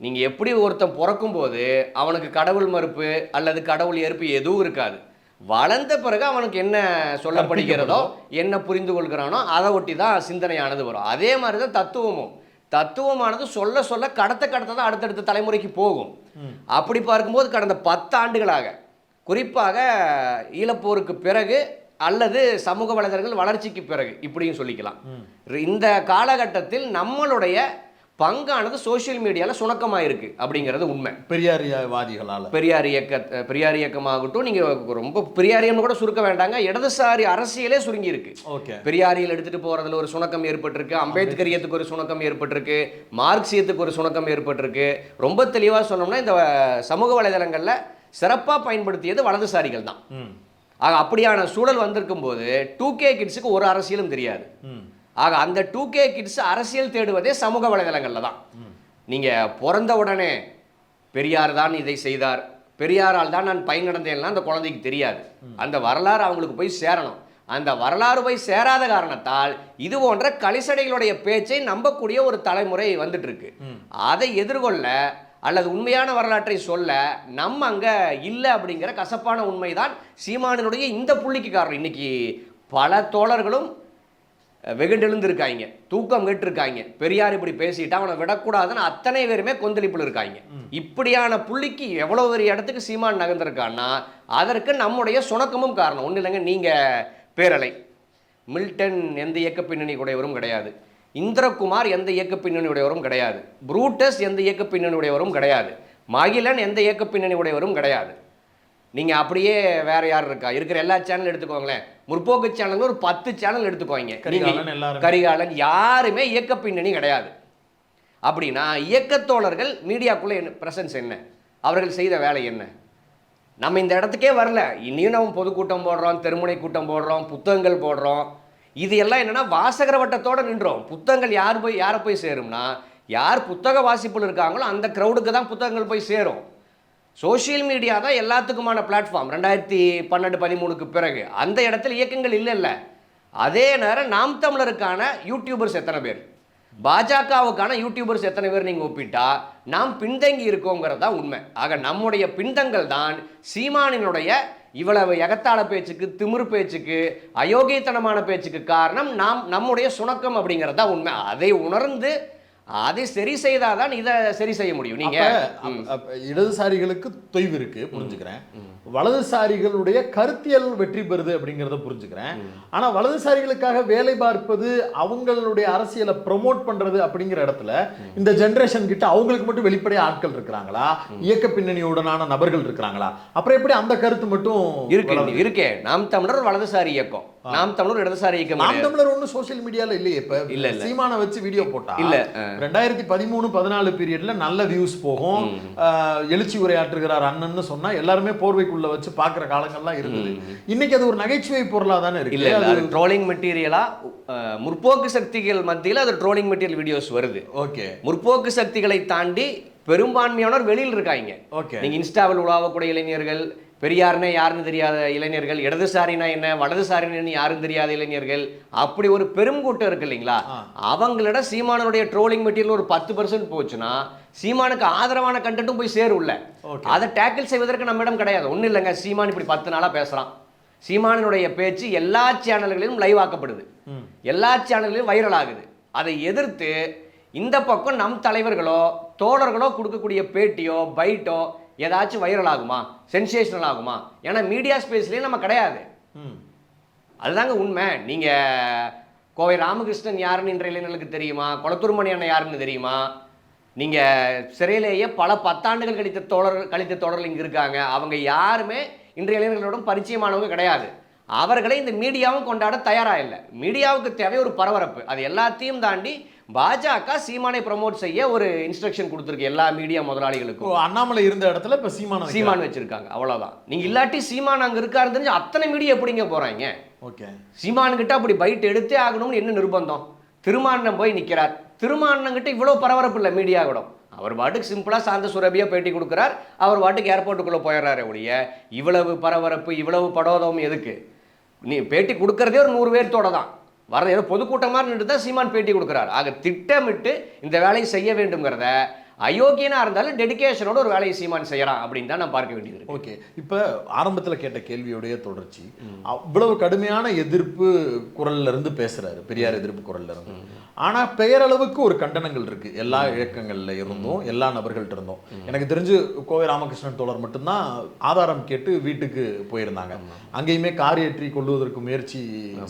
Speaker 2: நீங்கள் எப்படி ஒருத்தன் பிறக்கும்போது அவனுக்கு கடவுள் மறுப்பு அல்லது கடவுள் ஏற்பு எதுவும் இருக்காது. வளர்ந்த பிறகு அவனுக்கு என்ன சொல்லப்படுகிறதோ, என்ன புரிந்து கொள்கிறானோ அதை ஒட்டி தான் சிந்தனையானது வரும். அதே மாதிரி தான் தத்துவமானது சொல்ல சொல்ல கடத்த தான் அடுத்தடுத்த தலைமுறைக்கு போகும். அப்படி பார்க்கும்போது கடந்த 10 ஆண்டுகளாக, குறிப்பாக ஈழப்போருக்கு பிறகு அல்லது சமூக வலைதளங்கள் வளர்ச்சிக்கு பிறகு இப்படியும் சொல்லிக்கலாம், இந்த காலகட்டத்தில் நம்மளுடைய பங்கானது சோசியல் மீடியாவில் சுணக்கமாக இருக்குது அப்படிங்கிறது உண்மை.
Speaker 1: பெரியாரியவாதிகளால்
Speaker 2: பெரியார் இயக்கமாகட்டும், நீங்கள் ரொம்ப பெரியாரியம்னு கூட சுருக்க வேண்டாங்க, இடதுசாரி அரசியலே சுருங்கி இருக்கு. பெரியாரியல் எடுத்துகிட்டு போகிறதுல ஒரு சுணக்கம் ஏற்பட்டிருக்கு, அம்பேத்கரியத்துக்கு ஒரு சுணக்கம் ஏற்பட்டிருக்கு, மார்க்சியத்துக்கு ஒரு சுணக்கம் ஏற்பட்டிருக்கு. ரொம்ப தெளிவாக சொன்னோம்னா இந்த சமூக வலைதளங்களில் சிறப்பாக பயன்படுத்தியது வலதுசாரிகள் தான். ஆக அப்படியான சூழல் வந்திருக்கும் போது 2K கிட்ஸுக்கு ஒரு அரசியலும் தெரியாது. ஆக அந்த 2K கிட்ஸ் அரசியல் தேடுவதே சமூக வலைதளங்களில் தான். நீங்கள் பிறந்த உடனே பெரியார் தான் இதை செய்தார், பெரியாரால் தான் நான் பயனடைந்தேன்லாம் அந்த குழந்தைக்கு தெரியாது. அந்த வரலாறு அவங்களுக்கு போய் சேரணும். அந்த வரலாறு போய் சேராத காரணத்தால் இது போன்ற கலிசடைகளுடைய பேச்சை நம்பக்கூடிய ஒரு தலைமுறை வந்துட்டு இருக்கு. அதை எதிர்கொள்ள அல்லது உண்மையான வரலாற்றை சொல்ல நம்ம அங்கே இல்லை அப்படிங்கிற கசப்பான உண்மைதான் சீமானனுடைய இந்த புள்ளிக்கு காரணம். இன்னைக்கு பல தோழர்களும் வெகுண்டெழுந்திருக்காங்க, தூக்கம் கெட்டிருக்காங்க, பெரியார் இப்படி பேசிட்டா அவனை விடக்கூடாதுன்னு அத்தனை பேருமே கொந்தளிப்பில் இருக்காங்க. இப்படியான புள்ளிக்கு எவ்வளோ ஒரு இடத்துக்கு சீமான் நகர்ந்திருக்கான்னா அதற்கு நம்முடைய சுணக்கமும் காரணம். ஒன்றும் இல்லைங்க, நீங்கள் பேரலை மில்டன் எந்த இயக்க பின்னணி உடையவரும் கிடையாது, இந்திரகுமார் எந்த இயக்க பின்னணி உடையவரும் கிடையாது, புரூட்டஸ் எந்த இயக்க பின்னணி உடையவரும் கிடையாது, மகிழன் எந்த இயக்க பின்னணி உடையவரும் கிடையாது. நீங்கள் அப்படியே வேற யார் இருக்கா? இருக்கிற எல்லா சேனலும் எடுத்துக்கோங்களேன், முற்போக்கு சேனல் ஒரு 10 சேனல் எடுத்துக்கோங்க, கரிகாலன் யாருமே இயக்க பின்னணி கிடையாது. அப்படின்னா இயக்கத்தோழர்கள் மீடியாக்குள்ளே என்ன பிரசன்ஸ் என்ன, அவர்கள் செய்த வேலை என்ன? நம்ம இந்த இடத்துக்கே வரல, இன்னும் நம்ம பொதுக்கூட்டம் போடுறோம், தெருமுனை கூட்டம் போடுறோம், புத்தகங்கள் போடுறோம். இது எல்லாம் என்னன்னா வாசகர வட்டத்தோடு நின்றோம். புத்தகங்கள் யாரை போய் சேரும்னா, யார் புத்தக வாசிப்பில் இருக்காங்களோ அந்த க்ரௌடுக்கு தான் புத்தகங்கள் போய் சேரும். சோஷியல் மீடியா தான் எல்லாத்துக்குமான பிளாட்ஃபார்ம். 2012-13க்கு பிறகு அந்த இடத்துல இயக்கங்கள் இல்லை. அதே நேரம் நாம் தமிழருக்கான யூடியூபர்ஸ் எத்தனை பேர், பாஜகவுக்கான யூடியூபர்ஸ் எத்தனை பேர் நீங்கள் ஒப்பிட்டா நாம் பின்தங்கி இருக்கோங்கிறது தான் உண்மை. ஆக நம்முடைய பின்தங்கள் தான் சீமானினுடைய இவ்வளவு எகத்தாள பேச்சுக்கு, திமிரு பேச்சுக்கு, அயோக்கியத்தனமான பேச்சுக்கு காரணம் நம்முடைய சுணக்கம் அப்படிங்கிறது தான் உண்மை. அதை உணர்ந்து அதை சரி செய்தாதான் இதை சரி செய்ய முடியும். நீங்க
Speaker 1: இடதுசாரிகளுக்கு தொய்வு இருக்கு, புரிஞ்சுக்கிறேன். வலதுசாரிகளுடைய கருத்தியல் வெற்றி பெறுது அப்படிங்கிறத புரிஞ்சுக்கிறேன். ஆனா வலதுசாரிகளுக்காக வேலை பார்ப்பது, அவங்களுடைய அரசியலை ப்ரொமோட் பண்றது அப்படிங்கிற இடத்துல இந்த ஜெனரேஷன் கிட்ட அவங்களுக்கு மட்டும் வெளிப்படையா ஆட்கள் இருக்கிறாங்களா, இயக்க பின்னணியுடனான நபர்கள் இருக்கிறாங்களா? அப்புறம் எப்படி அந்த கருத்து மட்டும்
Speaker 2: இருக்கே? நாம் தமிழர் வலதுசாரி இயக்கம், நாம் தமிழர் இடதுசாரி இயக்கம்.
Speaker 1: நாம் தமிழர் ஒன்னும் சோசியல் மீடியால இல்லையே. இப்ப இல்ல சீமான வச்சு வீடியோ போட்டா இல்ல 2013-14 பீரியட்ல நல்ல வியூஸ் போகும், எழுச்சி உரையாற்றுகிறார் அண்ணன்னு சொன்னா எல்லாருமே போர்வைக்குள்ள வச்சு பாக்குற காலங்கள்லாம் இருந்தது. இன்னைக்கு அது ஒரு நகைச்சுவை பொருளா தானே இருக்கு.
Speaker 2: இல்ல அது ட்ரோலிங் மெட்டீரியலா, முற்போக்கு சக்திகள் மத்தியில் அது ட்ரோலிங் மெட்டீரியல் வீடியோஸ் வருது. ஓகே, முற்போக்கு சக்திகளை தாண்டி பெரும்பான்மையானவர் வெளியில் இருக்காங்க. ஓகே, நீங்க இன்ஸ்டாவில் உலாவக்கூடிய இளைஞர்கள், பெரியார்னே யாருன்னு தெரியாத இளைஞர்கள், இடதுசாரினா என்ன, வலதுசாரின்னு யாரும் தெரியாத இளைஞர்கள், அப்படி ஒரு பெரும் கூட்டம் இருக்கு இல்லைங்களா? அவங்களிட சீமானுடைய ட்ரோலிங் மெட்டீரியல் ஒரு 10% போச்சுன்னா சீமானுக்கு ஆதரவான கண்டென்ட்டும் போய் சேரும்ல. அதை டேக்கிள் செய்வதற்கு நம்மிடம் கிடையாது. ஒன்றும் இல்லைங்க, சீமான் இப்படி 10 நாளாக பேசுகிறான், சீமானுடைய பேச்சு எல்லா சேனல்களிலும் லைவ் ஆக்கப்படுது, எல்லா சேனல்களிலும் வைரல் ஆகுது. அதை எதிர்த்து இந்த பக்கம் நம் தலைவர்களோ தோழர்களோ கொடுக்கக்கூடிய பேட்டியோ பைட்டோ ஏதாச்சும் வைரல் ஆகுமா, சென்சேஷனல் ஆகுமா? ஏன்னா மீடியா ஸ்பேஸ்லேயே நம்ம கிடையாது. அதுதாங்க உண்மை. நீங்கள் கோவை ராமகிருஷ்ணன் யாருன்னு இன்றைய இளைஞர்களுக்கு தெரியுமா? கொளத்தூர் மணி அண்ணன் யாருன்னு தெரியுமா? நீங்கள் சிறையிலேயே பல 10 ஆண்டுகள் கழித்த தோழர்கள் இங்கே இருக்காங்க. அவங்க யாருமே இன்றைய இளைஞர்களோட பரிச்சயமானவங்க கிடையாது. அவர்களை இந்த மீடியாவும் கொண்டாட தயாராக இல்லை. மீடியாவுக்கு தேவை ஒரு பரபரப்பு. அது எல்லாத்தையும் தாண்டி பாஜக சீமானை ப்ரமோட் செய்ய ஒரு இன்ஸ்ட்ரக்ஷன் கொடுத்துருக்கு எல்லா மீடியா முதலாளிகளுக்கும்.
Speaker 1: அண்ணாமலை இருந்த இடத்துல இப்போ
Speaker 2: சீமான் வச்சிருக்காங்க, அவ்வளோதான். நீங்கள் இல்லாட்டி சீமான் அங்கே இருக்காருன்னு தெரிஞ்சு அத்தனை மீடியா எப்படிங்க போகிறாங்க? ஓகே, சீமான்கிட்ட அப்படி பைட் எடுத்தே ஆகணும்னு என்ன நிர்பந்தம்? திருமாவளவன் போய் நிற்கிறார், திருமாவளவன்கிட்ட இவ்வளோ பரபரப்பு இல்லை மீடியா கூட. அவர் பாட்டுக்கு சிம்பிளாக சாந்த சுரபியாக பேட்டி கொடுக்குறார், அவர் பாட்டுக்கு ஏர்போர்ட்டுக்குள்ளே போயிடுறாரு. ஒழிய இவ்வளவு பரபரப்பு, இவ்வளவு படோதம் எதுக்கு? நீ பேட்டி கொடுக்கறதே ஒரு 100 பேர்த்தோட தான் வர, ஏதோ பொதுக்கூட்டமாக நின்று தான் சீமான் பேட்டி கொடுக்குறாரு. ஆக திட்டமிட்டு இந்த வேலையை செய்ய வேண்டுங்கிறத அயோக்கியனாக இருந்தாலும் டெடிகேஷனோட ஒரு வேலையை சீமான் செய்யறான் அப்படின்னு தான் நான் பார்க்க வேண்டியது.
Speaker 1: ஓகே, இப்போ ஆரம்பத்தில் கேட்ட கேள்வியுடைய தொடர்ச்சி, அவ்வளவு கடுமையான எதிர்ப்பு குரல்ல இருந்து பேசுறாரு, பெரியார் எதிர்ப்பு குரல்ல இருந்து. ஆனா பெயரளவுக்கு ஒரு கண்டனங்கள் இருக்கு எல்லா இயக்கங்கள்ல இருந்தும், எல்லா நபர்கள்ட்ட இருந்தும். எனக்கு தெரிஞ்சு கோவை ராமகிருஷ்ணன் தோழர் மட்டும்தான் ஆதாரம் கேட்டு வீட்டுக்கு போயிருந்தாங்க. அங்கேயுமே கார் ஏற்றி கொள்ளுவதற்கு முயற்சி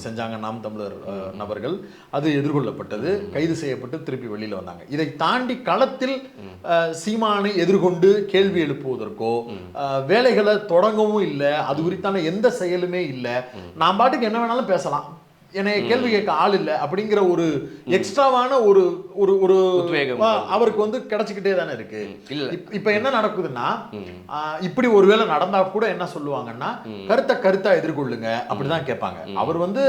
Speaker 1: செஞ்சாங்க நாம் தமிழர் நபர்கள். அது எதிர்கொள்ளப்பட்டது, கைது செய்யப்பட்டு திருப்பி வெளியில வந்தாங்க. இதை தாண்டி களத்தில் சீமானை எதிர்கொண்டு கேள்வி எழுப்புவதற்கோ வேலைகளை தொடங்கவும் இல்லை, அது குறித்தான எந்த செயலுமே இல்லை. நான் பாட்டுக்கு என்ன வேணாலும் பேசலாம், என்னை கேள்வி கேட்க ஆள் இல்லை அப்படிங்கிற ஒரு எக்ஸ்ட்ராவான ஒரு ஒரு ஒரு அவருக்கு வந்து கிடைச்சிக்கிட்டே தானே இருக்கு. இப்ப என்ன நடக்குதுன்னா, இப்படி ஒருவேளை நடந்தா கூட என்ன சொல்லுவாங்கன்னா, கருத்தா எதிர்கொள்ளுங்க அப்படிதான் கேட்பாங்க. அவர் வந்து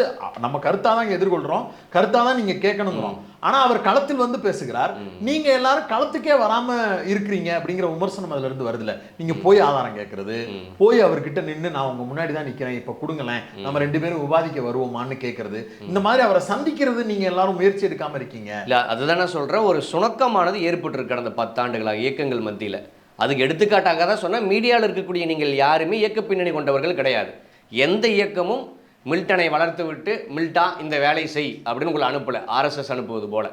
Speaker 1: நம்ம கருத்தா தான் எதிர்கொள்றோம், கருத்தா தான் நீங்க கேட்கணுங்கிறோம். ஆனா அவர் களத்தில் வந்து பேசுகிறார், நீங்க எல்லாரும் களத்துக்கே வராம இருக்கிறீங்க அப்படிங்கிற விமர்சனம் அதுல இருந்து வருதுல. நீங்க போய் ஆதாரம் கேட்கறது, போய் அவர்கிட்ட நின்று நான் உங்க முன்னாடி தான் நிக்கிறேன், இப்ப கொடுங்களேன், நம்ம 2 பேரும் விவாதிக்க வருவோமான்னு கேட்கறது, இந்த மாதிரி அவரை சந்திக்கிறது நீங்க எல்லாரும் முயற்சி எடுக்காம இருக்கீங்க.
Speaker 2: இல்ல அதுதான் நான் சொல்றேன், ஒரு சுணக்கமானது ஏற்பட்டு இருக்கு கடந்த 10 ஆண்டுகளாக இயக்கங்கள் மத்தியில. அதுக்கு எடுத்துக்காட்டாக தான் சொன்னா, மீடியாவில் இருக்கக்கூடிய நீங்கள் யாருமே இயக்க பின்னணி கொண்டவர்கள் கிடையாது. எந்த இயக்கமும் மில்டனை வளர்த்து விட்டு மில்டா இந்த வேலையை செய் அப்படின்னு உங்களை அனுப்பலை, ஆர்எஸ்எஸ் அனுப்புவது போல.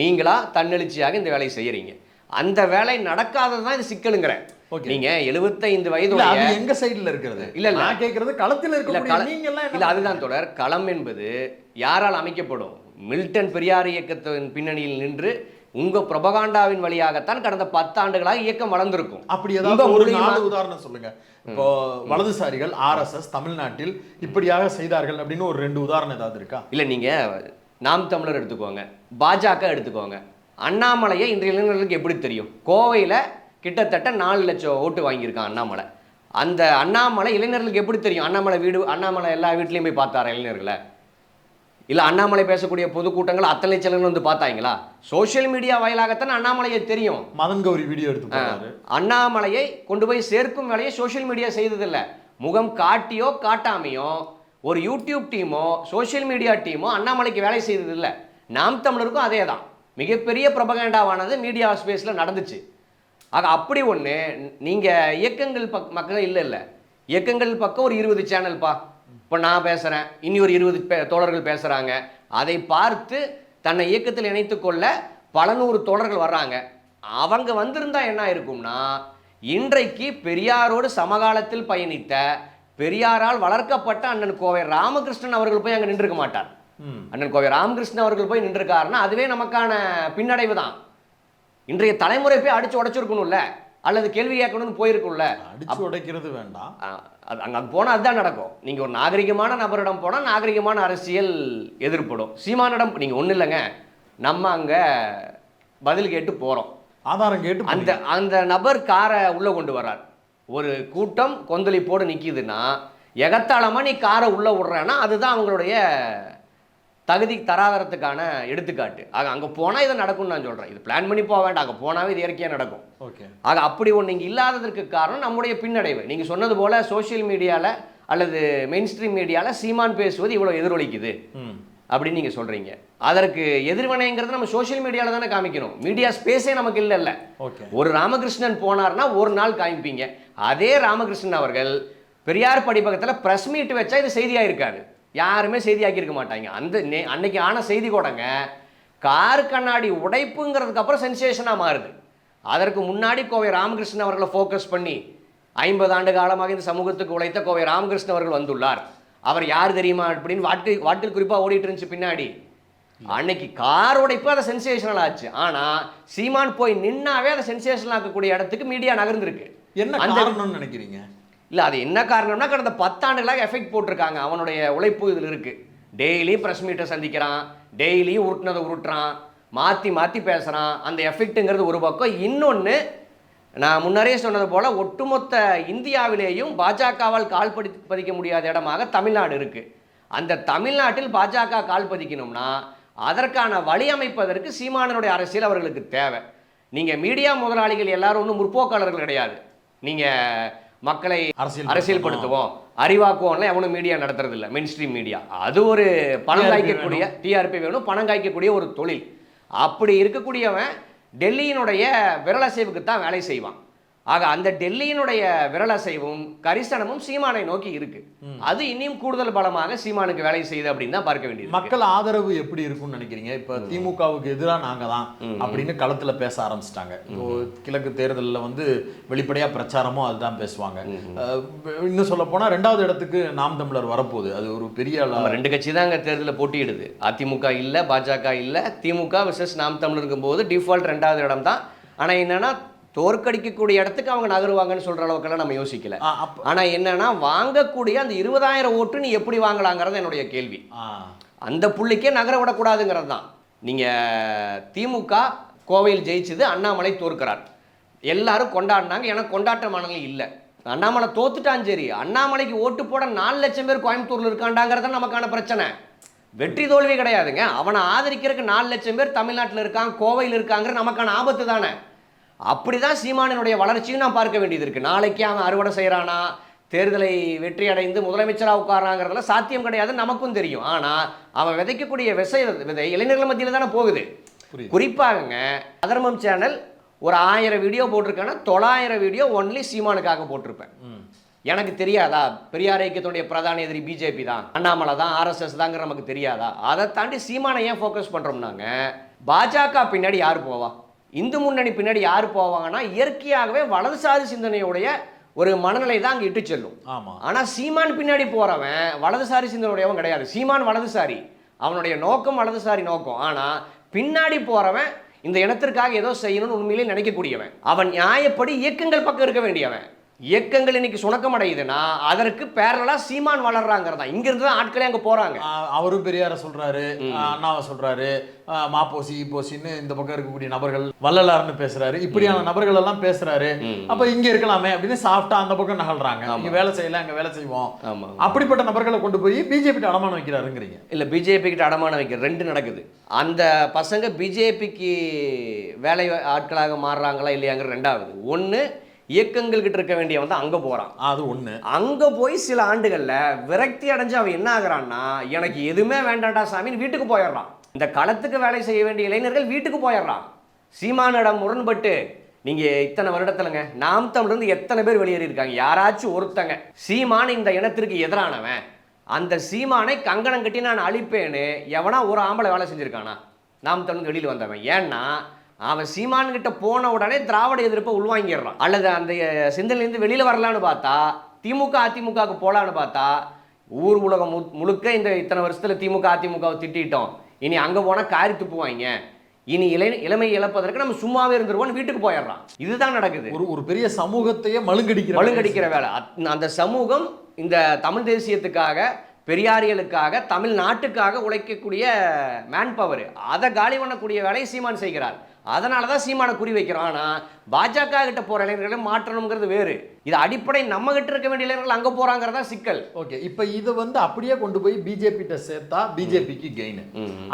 Speaker 2: நீங்களா தன்னெழுச்சியாக இந்த வேலையை செய்யறீங்க. அந்த வேலை நடக்காதது தான் இது சிக்கலுங்கிறேன். நீங்க 75 வயது
Speaker 1: எங்க சைடுல இருக்கிறது
Speaker 2: இல்ல
Speaker 1: நான் கேக்குறது களத்தில் இருக்க நீங்க எல்லாம்
Speaker 2: இல்ல அதுதான் தொடர். களம் என்பது யாரால் அமைக்கப்படும்? மில்டன் பெரியார் இயக்கத்தின் பின்னணியில் நின்று உங்க புரபகாண்டாவின் வழியாகத்தான் கடந்த 10 ஆண்டுகளாக இயக்கம் வளர்ந்திருக்கும்.
Speaker 1: அப்படி ஏதாவது ஒரு 4 உதாரணம் சொல்லுங்க. இப்போ வலதுசாரிகள் ஆர்எஸ்எஸ் தமிழ்நாட்டில் இப்படியாக செய்தார்கள் அப்படின்னு ஒரு 2 உதாரணம் ஏதாவது இருக்கா?
Speaker 2: இல்ல நீங்க நாம் தமிழர் எடுத்துக்கோங்க, பாஜக எடுத்துக்கோங்க. அண்ணாமலையை இன்றைய இளைஞர்களுக்கு எப்படி தெரியும்? கோவையில கிட்டத்தட்ட 4 லட்சம் ஓட்டு வாங்கியிருக்கான் அண்ணாமலை. அந்த அண்ணாமலை இளைஞர்களுக்கு எப்படி தெரியும்? அண்ணாமலை எல்லா வீட்லையும் போய் பார்த்தாரா இளைஞர்களை? இல்லை அண்ணாமலை பேசக்கூடிய பொதுக்கூட்டங்கள் அத்தனை லட்சம் வந்து பார்த்தாங்களா? சோஷியல் மீடியா வாயிலாகத்தான் அண்ணாமலையை தெரியும்.
Speaker 1: மதன் கௌரி வீடியோ எடுத்து
Speaker 2: அண்ணாமலையை கொண்டு போய் சேர்க்கும் வேலையை சோஷியல் மீடியா செய்ததில்லை. முகம் காட்டியோ காட்டாமையோ ஒரு YouTube demo social media demo அண்ணாமலைக்கு வேலை செய்ததில்லை. நாம் தமிழருக்கும் அதே தான். மிகப்பெரிய ப்ரொபகண்டாவானது மீடியா ஸ்பேஸில் நடந்துச்சு. ஆக அப்படி ஒன்று நீங்கள் இயக்கங்கள் மக்கள் இல்லை இயக்கங்கள் பக்கம் ஒரு 20 சேனல்ப்பா, இப்போ நான் பேசுகிறேன், இனி ஒரு 20 தோழர்கள் பேசுகிறாங்க. அதை பார்த்து தன்னை இயக்கத்தில் இணைத்து கொள்ள பல 100 தோழர்கள் வர்றாங்க. அவங்க வந்திருந்தா என்ன இருக்கும்னா, இன்றைக்கு பெரியாரோடு சமகாலத்தில் பயணித்த பெரியாரால் வளர்க்கப்பட்ட அண்ணன் கோவை ராமகிருஷ்ணன் அவர்கள் போய் அங்கே நின்றுக்க மாட்டார். அண்ணன் கோவை ராமகிருஷ்ணன் அவர்கள் போய் நின்றுருக்காருன்னா அதுவே நமக்கான பின்னடைவு தான். இன்றைய தலைமுறை போய் அடிச்சு உடைச்சிருக்கணும்ல, அல்லது கேள்வி கேட்கணும்னு போயிருக்கும்ல.
Speaker 1: அடிச்சு உடைக்கிறது வேண்டாம்,
Speaker 2: அங்கே போனால் அதுதான் நடக்கும். நீங்கள் ஒரு நாகரிகமான நபரிடம் போனால் நாகரிகமான அரசியல் எதிர்ப்படும். சீமானிடம் நீங்கள் ஒன்றும் இல்லைங்க, நம்ம அங்கே பதில் கேட்டு போகிறோம்,
Speaker 1: ஆதாரம் கேட்டு
Speaker 2: அந்த நபர் காரை உள்ளே கொண்டு வர்றார். ஒரு கூட்டம் கொந்தளிப்போடு நிற்கிதுன்னா எகத்தாளமாக நீ காரை உள்ளே விட்றேன்னா அதுதான் அவங்களுடைய தகுதி தராதரத்துக்கான எடுத்துக்காட்டு. ஆக அங்கே போனால் இதை நடக்கும்னு நான் சொல்கிறேன். இது பிளான் பண்ணி போக வேண்டாம், அங்கே போனாவே இது இயற்கையாக நடக்கும்.
Speaker 1: ஓகே.
Speaker 2: ஆக அப்படி ஒன்று இங்கே இல்லாததற்கு காரணம் நம்முடைய பின்னடைவு. நீங்கள் சொன்னது போல் சோஷியல் மீடியாவில் அல்லது மெயின் ஸ்ட்ரீம் மீடியாவில் சீமான் பேசுவது இவ்வளோ எதிரொலிக்குது அப்படின்னு நீங்கள் சொல்கிறீங்க. அதற்கு எதிர்வினைங்கிறது நம்ம சோஷியல் மீடியாவில் தானே காமிக்கணும். மீடியா ஸ்பேஸே நமக்கு இல்லைல்ல. ஒரு ராமகிருஷ்ணன் போனார்னா ஒரு நாள் காமிப்பீங்க. அதே ராமகிருஷ்ணன் அவர்கள் பெரியார் படிப்பகத்தில் ப்ரெஸ் மீட் வச்சா இது செய்தியாக இருக்காது, யாருமே செய்தியாக்கியிருக்க மாட்டாங்க. அன்னைக்கு ஆன செய்தி கூடங்க கார் கண்ணாடி உடைப்புங்கிறதுக்கு அப்புறம் சென்சேஷனாக மாறுது. அதற்கு முன்னாடி கோவை ராமகிருஷ்ணன் அவர்களை ஃபோக்கஸ் பண்ணி 50 ஆண்டு காலமாக இந்த சமூகத்துக்கு உழைத்த கோவை ராமகிருஷ்ணன் அவர்கள் வந்துள்ளார், அவர் யார் தெரியுமா அப்படின்னு வாட்டில் குறிப்பாக ஓடிட்டு இருந்துச்சு பின்னாடி. அன்னைக்கு கார் உடைப்பு அதை சென்சேஷனல் ஆச்சு. ஆனால் சீமான் போய் நின்னாவே அதை சென்சேஷனல் ஆக்கக்கூடிய இடத்துக்கு மீடியா நகர்ந்துருக்கு.
Speaker 1: என்ன காரணம்னு நினைக்கிறீங்க?
Speaker 2: இல்லை அது என்ன காரணம்னா கடந்த 10 ஆண்டுகளாக எஃபெக்ட் போட்டிருக்காங்க. அவனுடைய உழைப்பு இதில் இருக்குது. டெய்லி ப்ரெஸ் மீட்டை சந்திக்கிறான், டெய்லியும் உருட்டினதை உருட்டுறான், மாற்றி மாற்றி பேசுகிறான். அந்த எஃபெக்ட்டுங்கிறது ஒரு பக்கம். இன்னொன்று, நான் முன்னரே சொன்னது போல் ஒட்டுமொத்த இந்தியாவிலேயும் பாஜகவால் கால் பதிக்க முடியாத இடமாக தமிழ்நாடு இருக்குது. அந்த தமிழ்நாட்டில் பாஜக கால் பதிக்கணும்னா அதற்கான வழி அமைப்பதற்கு சீமானனுடைய அரசியல் அவர்களுக்கு தேவை. நீங்கள் மீடியா முதலாளிகள் எல்லாரும் ஒன்றும் முற்போக்காளர்கள் கிடையாது. நீங்கள் மக்களை அரசியல்படுத்துவோம் அறிவாக்குவோம்ல எவனும் மீடியா நடத்துறது இல்லை. மெயின் ஸ்ட்ரீம் மீடியா அது ஒரு பணம் காய்க்கக்கூடிய, டிஆர்பி வேணும், பணம் காய்க்கக்கூடிய ஒரு தொழில். அப்படி இருக்கக்கூடியவன் டெல்லியினுடைய விரலசைவுக்கு தான் வேலை செய்வான். ஆக அந்த டெல்லியினுடைய விரலசைவும் கரிசனமும் சீமானை நோக்கி இருக்கு. அது இன்னும் கூடுதல் பலமாக சீமானுக்கு வேலை செய்யுது அப்படின்னு தான் பார்க்க வேண்டியது.
Speaker 1: மக்கள் ஆதரவு எப்படி இருக்கும்னு நினைக்கிறீங்க? இப்ப திமுகவுக்கு எதிராக நாங்க தான் அப்படின்னு களத்துல பேச ஆரம்பிச்சிட்டாங்க. கிழக்கு தேர்தலில் வந்து வெளிப்படையா பிரச்சாரமும் அதுதான் பேசுவாங்க. இன்னும் சொல்ல போனா 2வது இடத்துக்கு நாம் தமிழர் வரப்போகுது. அது ஒரு பெரிய
Speaker 2: 2 கட்சி தான் அங்கே தேர்தலில் போட்டியிடுது. அதிமுக இல்லை, பாஜக இல்லை, திமுக விசஸ் நாம் தமிழர் இருக்கும்போது டிஃபால்ட் 2வது இடம் தான். ஆனால் என்னன்னா தோற்கடிக்கக்கூடிய இடத்துக்கு அவங்க நகருவாங்கன்னு சொல்கிற அளவுக்கெல்லாம் நம்ம யோசிக்கல. ஆனால் என்னன்னா வாங்கக்கூடிய அந்த 20,000 ஓட்டு நீ எப்படி வாங்கலாங்கிறது என்னுடைய கேள்வி. அந்த புள்ளிக்கே நகர விடக்கூடாதுங்கிறது தான். நீங்கள் திமுக கோவையில் ஜெயிச்சது, அண்ணாமலை தோற்கிறார், எல்லாரும் கொண்டாடினாங்க. எனக்கு கொண்டாட்டமானவங்க இல்லை. அண்ணாமலை தோத்துட்டான் சரி, அண்ணாமலைக்கு ஓட்டு போட 4 லட்சம் பேர் கோயம்புத்தூரில் இருக்காண்டாங்கிறது நமக்கான பிரச்சனை. வெற்றி தோல்வி கிடையாதுங்க. அவனை ஆதரிக்கிறதுக்கு 4 லட்சம் பேர் தமிழ்நாட்டில் இருக்காங்க, கோவையில் இருக்காங்கிற நமக்கான ஆபத்து தானே. அப்படிதான் சீமானினுடைய வளர்ச்சியும் நான் பார்க்க வேண்டியது இருக்கு. நாளைக்கு அவன் அறுவடை செய்யறானா, தேர்தலை வெற்றி அடைந்து முதலமைச்சராக உட்காராங்கிறதுல சாத்தியம் கிடையாது, நமக்கும் தெரியும். ஆனா அவன் விதைக்கக்கூடிய விதை இளைஞர்கள் மத்தியில் தானே போகுது. குறிப்பாகங்க அதர்மம் சேனல் ஒரு 1000 வீடியோ போட்டிருக்கேன்னா 900 வீடியோ ஒன்லி சீமானுக்காக போட்டிருப்பேன். எனக்கு தெரியாதா பெரியார் இயக்கத்துடைய பிரதான எதிரி பிஜேபி தான், அண்ணாமலை தான், ஆர்எஸ்எஸ் தாங்கிற நமக்கு தெரியாதா? அதை தாண்டி சீமானை ஏன் ஃபோக்கஸ் பண்ணுறோம்னாங்க, பாஜக பின்னாடி யார் போவா, இந்து முன்னணி பின்னாடி யார் போவாங்கன்னா இயற்கையாகவே வலதுசாரி சிந்தனையுடைய ஒரு மனநிலை தான் அங்கே இட்டு செல்லும். ஆனால் சீமான் பின்னாடி போகிறவன் வலதுசாரி சிந்தனையுடையவன் கிடையாது. சீமான் வலதுசாரி, அவனுடைய நோக்கம் வலதுசாரி நோக்கம். ஆனால் பின்னாடி போகிறவன் இந்த இனத்திற்காக ஏதோ செய்யணும்னு உண்மையிலே நினைக்கக்கூடியவன். அவன் நியாயப்படி இயக்கங்கள் பக்கம் இருக்க வேண்டியவன். இயக்கங்கள் இன்னைக்கு சுணக்கம் அடையுதுன்னா அதற்கு பேரலா சீமான் வளர்றாங்கிறதா. இங்க இருந்து தான் ஆட்களே அங்க போறாங்க.
Speaker 1: அவரும் பெரியார சொல்றாரு, அண்ணாவை சொல்றாரு, மாப்போசி போசின்னு இந்த பக்கம் இருக்கக்கூடிய நபர்கள் வள்ளலார்னு பேசுறாரு, இப்படியான நபர்கள் எல்லாம் பேசுறாரு. அப்ப இங்க இருக்கலாமே அப்படின்னு சாப்பிட்டா அந்த பக்கம் நகல்றாங்க. இங்க வேலை செய்யல, அங்க வேலை செய்வோம். அப்படிப்பட்ட நபர்களை கொண்டு போய் பிஜேபி கிட்ட அடமானம் வைக்கிறாருங்கிறீங்க.
Speaker 2: இல்ல, பிஜேபி கிட்ட அடமானம் வைக்கிற ரெண்டு நடக்குது. அந்த பசங்க பிஜேபிக்கு வேலை ஆட்களாக மாறுறாங்களா இல்லையாங்கிற ரெண்டாவது. ஒண்ணு, இயக்கங்கள் கிட்ட இருக்க வேண்டியவன் தான் அங்க போறான்.
Speaker 1: அது ஒண்ணு.
Speaker 2: அங்க போய் சில ஆண்டுகள்ல விரக்தி அடைஞ்சு அவன் என்ன ஆகுறான்னா, எனக்கு எதுவுமே வேண்டாண்டா சாமின்னு வீட்டுக்கு போயிடுறான். இந்த களத்துக்கு வேலை செய்ய வேண்டிய இளைஞர்கள் வீட்டுக்கு போயிடுறான். சீமானிடம் முரண்பட்டு நீங்க இத்தனை வருடத்துலங்க நாம் தமிழ்ந்து எத்தனை பேர் வெளியேறி இருக்காங்க? யாராச்சும் ஒருத்தங்க சீமான் இந்த இனத்திற்கு எதிரானவன், அந்த சீமானை கங்கணம் கட்டி நான் அழிப்பேன்னு எவனா ஒரு ஆம்பளை வேலை செஞ்சிருக்கானா நாம் தமிழ் வெளியில் வந்தவன்? ஏன்னா அவன் சீமான் கிட்ட போன உடனே திராவிட எதிர்ப்பை உள்வாங்கிடுறான். அல்லது அந்த சிந்தனையிலேருந்து வெளியில் வரலான்னு பார்த்தா, திமுக அதிமுகவுக்கு போகலான்னு பார்த்தா, ஊர் உலகம் முழுக்க இந்த இத்தனை வருஷத்தில் திமுக அதிமுகவை திட்டிட்டோம், இனி அங்கே போனால் காரி துப்புவாங்க, இனி இளமை இழப்பதற்கு நம்ம சும்மாவே இருந்துருவோம்னு வீட்டுக்கு போயிடுறான். இதுதான் நடக்குது.
Speaker 1: ஒரு பெரிய சமூகத்தையே மழுங்கடிக்கிற வேலை.
Speaker 2: அந்த சமூகம் இந்த தமிழ் தேசியத்துக்காக, பெரியாரியலுக்காக, தமிழ்நாட்டுக்காக உழைக்கக்கூடிய மேன் பவர், அதை காலி பண்ணக்கூடிய வேலையை சீமான் செய்கிறார். அதனால தான் சீமானை குறி வைக்கிறோம். ஆனால் பாஜக கிட்ட போகிற இளைஞர்களை மாற்றணுங்கிறது வேறு. இது அடிப்படை நம்ம கிட்ட இருக்க வேண்டிய இளைஞர்கள் அங்கே போகிறாங்கிறதா சிக்கல்.
Speaker 1: ஓகே, இப்போ இதை அப்படியே கொண்டு போய் பிஜேபி கிட்ட சேர்த்தா பிஜேபிக்கு கெயின்.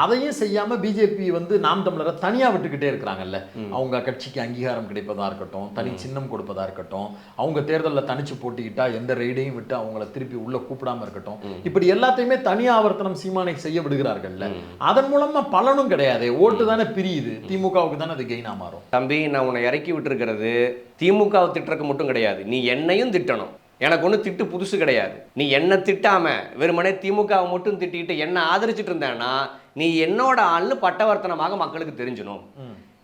Speaker 1: அதையும் செய்யாம பிஜேபி நாம் தமிழரை தனியா விட்டுக்கிட்டே இருக்கிறாங்கல்ல. அவங்க கட்சிக்கு அங்கீகாரம் கிடைப்பதா இருக்கட்டும், தனி சின்னம் கொடுப்பதா இருக்கட்டும், அவங்க தேர்தலில் தனிச்சு போட்டிக்கிட்டா எந்த ரெய்டையும் விட்டு அவங்கள திருப்பி உள்ள கூப்பிடாம இருக்கட்டும், இப்படி எல்லாத்தையுமே தனி ஆவர்த்தனம் சீமானை செய்ய விடுகிறார்கள்ல. அதன் மூலமா பலனும் கிடையாது, ஓட்டு தானே பிரியுது, திமுகவுக்கு தானே அது கெயினா மாறும்.
Speaker 2: தம்பி, நான் உன்னை இறக்கி விட்டுருக்கிறது திமுகவை திட்டுறக்கு மட்டும் கிடையாது, நீ என்னையும் திட்டணும். எனக்கு ஒன்றும் திட்டு புதுசு கிடையாது. நீ என்ன திட்டாம வெறுமனே திமுகவை மட்டும் திட்டிட்டு என்ன ஆதரிச்சுட்டு இருந்தேன்னா நீ என்னோட ஆள்னு பட்டவர்த்தனமாக மக்களுக்கு தெரிஞ்சணும்.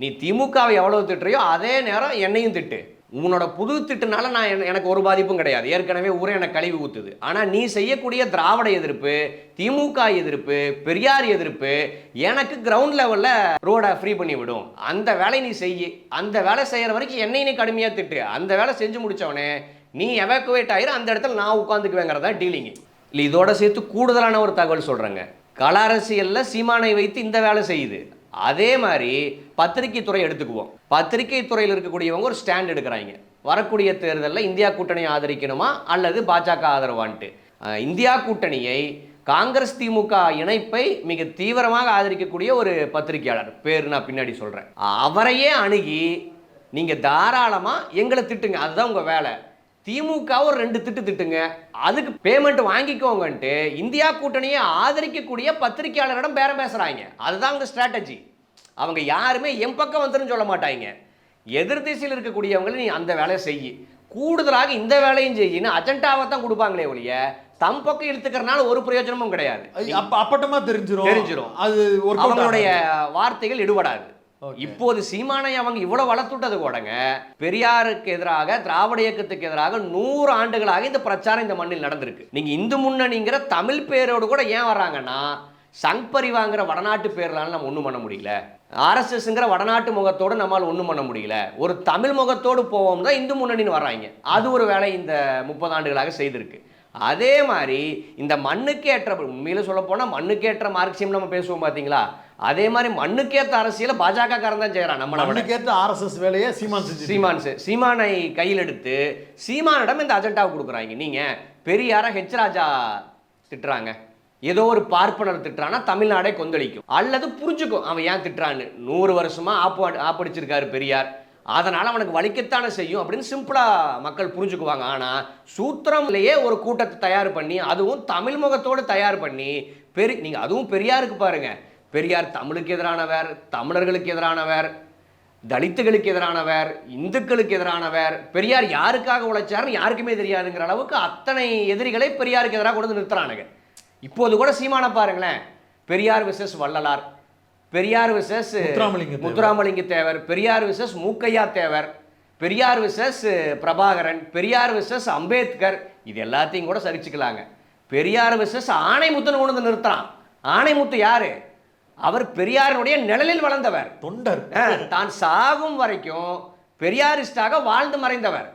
Speaker 2: நீ திமுகவை எவ்வளவு திட்டுறியோ அதே நேரம் என்னையும் திட்டு. உன்னோட புது திட்டுனால நான் எனக்கு ஒரு பாதிப்பும் கிடையாது. ஏற்கனவே ஊரே எனக்கு கழிவு ஊத்துது. ஆனால் நீ செய்யக்கூடிய திராவிட எதிர்ப்பு, திமுக எதிர்ப்பு, பெரியார் எதிர்ப்பு எனக்கு கிரவுண்ட் லெவலில் ரோடை ஃப்ரீ பண்ணி விடும். அந்த வேலை நீ செய்ய, அந்த வேலை செய்கிற வரைக்கும் என்னை நீ கடுமையாக திட்டு. அந்த வேலை செஞ்சு முடித்தவனே நீ எவாக்குவேட் ஆயிரு, அந்த இடத்துல நான் உட்காந்துக்குவேங்கிறதா டீலிங்கு. இல்லை, இதோட சேர்த்து கூடுதலான ஒரு தகவல் சொல்கிறேங்க. கள அரசியலில் சீமானை வைத்து இந்த வேலை செய்யுது. அதே மாதிரி பத்திரிகை துறை எடுத்துக்குவோம். பத்திரிகை துறையில் இருக்கக்கூடியவங்க ஒரு ஸ்டாண்ட் எடுக்கிறாங்க. வரக்கூடிய தேர்தலில் இந்தியா கூட்டணியை ஆதரிக்கணுமா அல்லது பாஜக ஆதரவான்ட்டு. இந்தியா கூட்டணியை, காங்கிரஸ் திமுக இணைப்பை மிக தீவிரமாக ஆதரிக்கக்கூடிய ஒரு பத்திரிகையாளர், பேர் நான் பின்னாடி சொல்கிறேன், அவரையே அணுகி நீங்கள் தாராளமாக எங்களை திட்டுங்க, அதுதான் உங்கள் வேலை. திமுக ஒரு 2 திட்டுங்க, அதுக்கு பேமெண்ட் வாங்கிக்கோங்கன்ட்டு இந்தியா கூட்டணியை ஆதரிக்கக்கூடிய பத்திரிகையாளரிடம் பேரம் பேசுறாங்க. அதுதான் அவங்க ஸ்ட்ராட்டஜி. அவங்க யாருமே என் பக்கம் வந்துன்னு சொல்ல மாட்டாங்க. எதிர் திசையில் இருக்கக்கூடியவங்களை நீ அந்த வேலையை செய்யி, கூடுதலாக இந்த வேலையும் செய்யின்னு அஜெண்டாவை தான் கொடுப்பாங்களே ஒழிய தம் பக்கம் இழுத்துக்கிறனால ஒரு பிரயோஜனமும் கிடையாது.
Speaker 1: அப்பட்டமா தெரிஞ்சிரும். அது
Speaker 2: அவங்களுடைய வார்த்தைகள் எடுபடாது. இப்போது சீமானை அவங்க இவ்வளவு வளர்த்துட்டது கூடங்க, பெரியாருக்கு எதிராக, திராவிட இயக்கத்துக்கு எதிராக 100 ஆண்டுகளாக இந்த பிரச்சாரம் இந்த மண்ணில் நடந்திருக்கு. நீங்க இந்து முன்னணிங்கிற தமிழ் பேரோடு கூட ஏன் வர்றாங்கன்னா, சங் பரிவாங்கிற வடநாட்டு பேர்லால நம்ம ஒன்றும் பண்ண முடியல, ஆர்எஸ்எஸ்ங்கிற வடநாட்டு முகத்தோடு நம்மால் ஒன்றும் பண்ண முடியல, ஒரு தமிழ் முகத்தோடு போவோம் தான் இந்து முன்னணின்னு வர்றாங்க. அது ஒரு வேலை இந்த 30 ஆண்டுகளாக செய்திருக்கு. அதே மாதிரி இந்த மண்ணுக்கேற்ற, உண்மையில சொல்ல போனால் மண்ணுக்கேற்ற மார்க்சியம் நம்ம பேசுவோம் பார்த்தீங்களா, அதே மாதிரி மண்ணுக்கேற்ற அரசியல பாஜக காரன் தான் செய்யறான். நம்ம
Speaker 1: மண்ணுக்கேற்ற ஆர்எஸ்எஸ் வேலையை
Speaker 2: சீமானை கையில் எடுத்து சீமானிடம் இந்த அஜெண்டாவை கொடுக்குறாங்க. நீங்க பெரியார ஹெச் ராஜா திட்டுறாங்க, ஏதோ ஒரு பார்ப்பனர் திட்டுறான்னா தமிழ்நாடே கொந்தளிக்கும். அல்லது புரிஞ்சுக்கும் அவன் ஏன் திட்டுறான்னு. 100 வருஷமா ஆப்படிச்சிருக்காரு பெரியார், அதனால அவனுக்கு வலிக்கத்தானே செய்யும் அப்படின்னு சிம்பிளா மக்கள் புரிஞ்சுக்குவாங்க. ஆனா சூத்திரம்லேயே ஒரு கூட்டத்தை தயார் பண்ணி, அதுவும் தமிழ் முகத்தோடு தயார் பண்ணி, நீங்க அதுவும் பெரியாருக்கு பாருங்க, பெரியார் தமிழுக்கு எதிரானவர், தமிழர்களுக்கு எதிரானவர், தலித்துகளுக்கு எதிரானவர், இந்துக்களுக்கு எதிரானவர், பெரியார் யாருக்காக உழைச்சாருன்னு யாருக்குமே தெரியாதுங்கிற அளவுக்கு அத்தனை எதிரிகளை பெரியாருக்கு எதிராக கொண்டு வந்து நிறுத்துறானுங்க. இப்போது கூட சீமான பாருங்களேன், Periyar versus Vallalar, Periyar versus Muthuramalinga Thevar, Periyar versus Mookkaiya தேவர், பெரியார் விசஸ் பிரபாகரன், பெரியார் விசஸ் அம்பேத்கர், இது எல்லாத்தையும் கூட சரிச்சுக்கலாங்க. பெரியார் விசஸ் ஆணைமுத்துன்னு கொண்டு வந்து நிறுத்துறான். ஆணைமுத்து யாரு? அவர் பெரியாருடைய நிழலில் வளர்ந்தவர், தொண்டர், தான் சாகும் வரைக்கும் பெரியாரிஸ்டாக வாழ்ந்து மறைந்தவர்.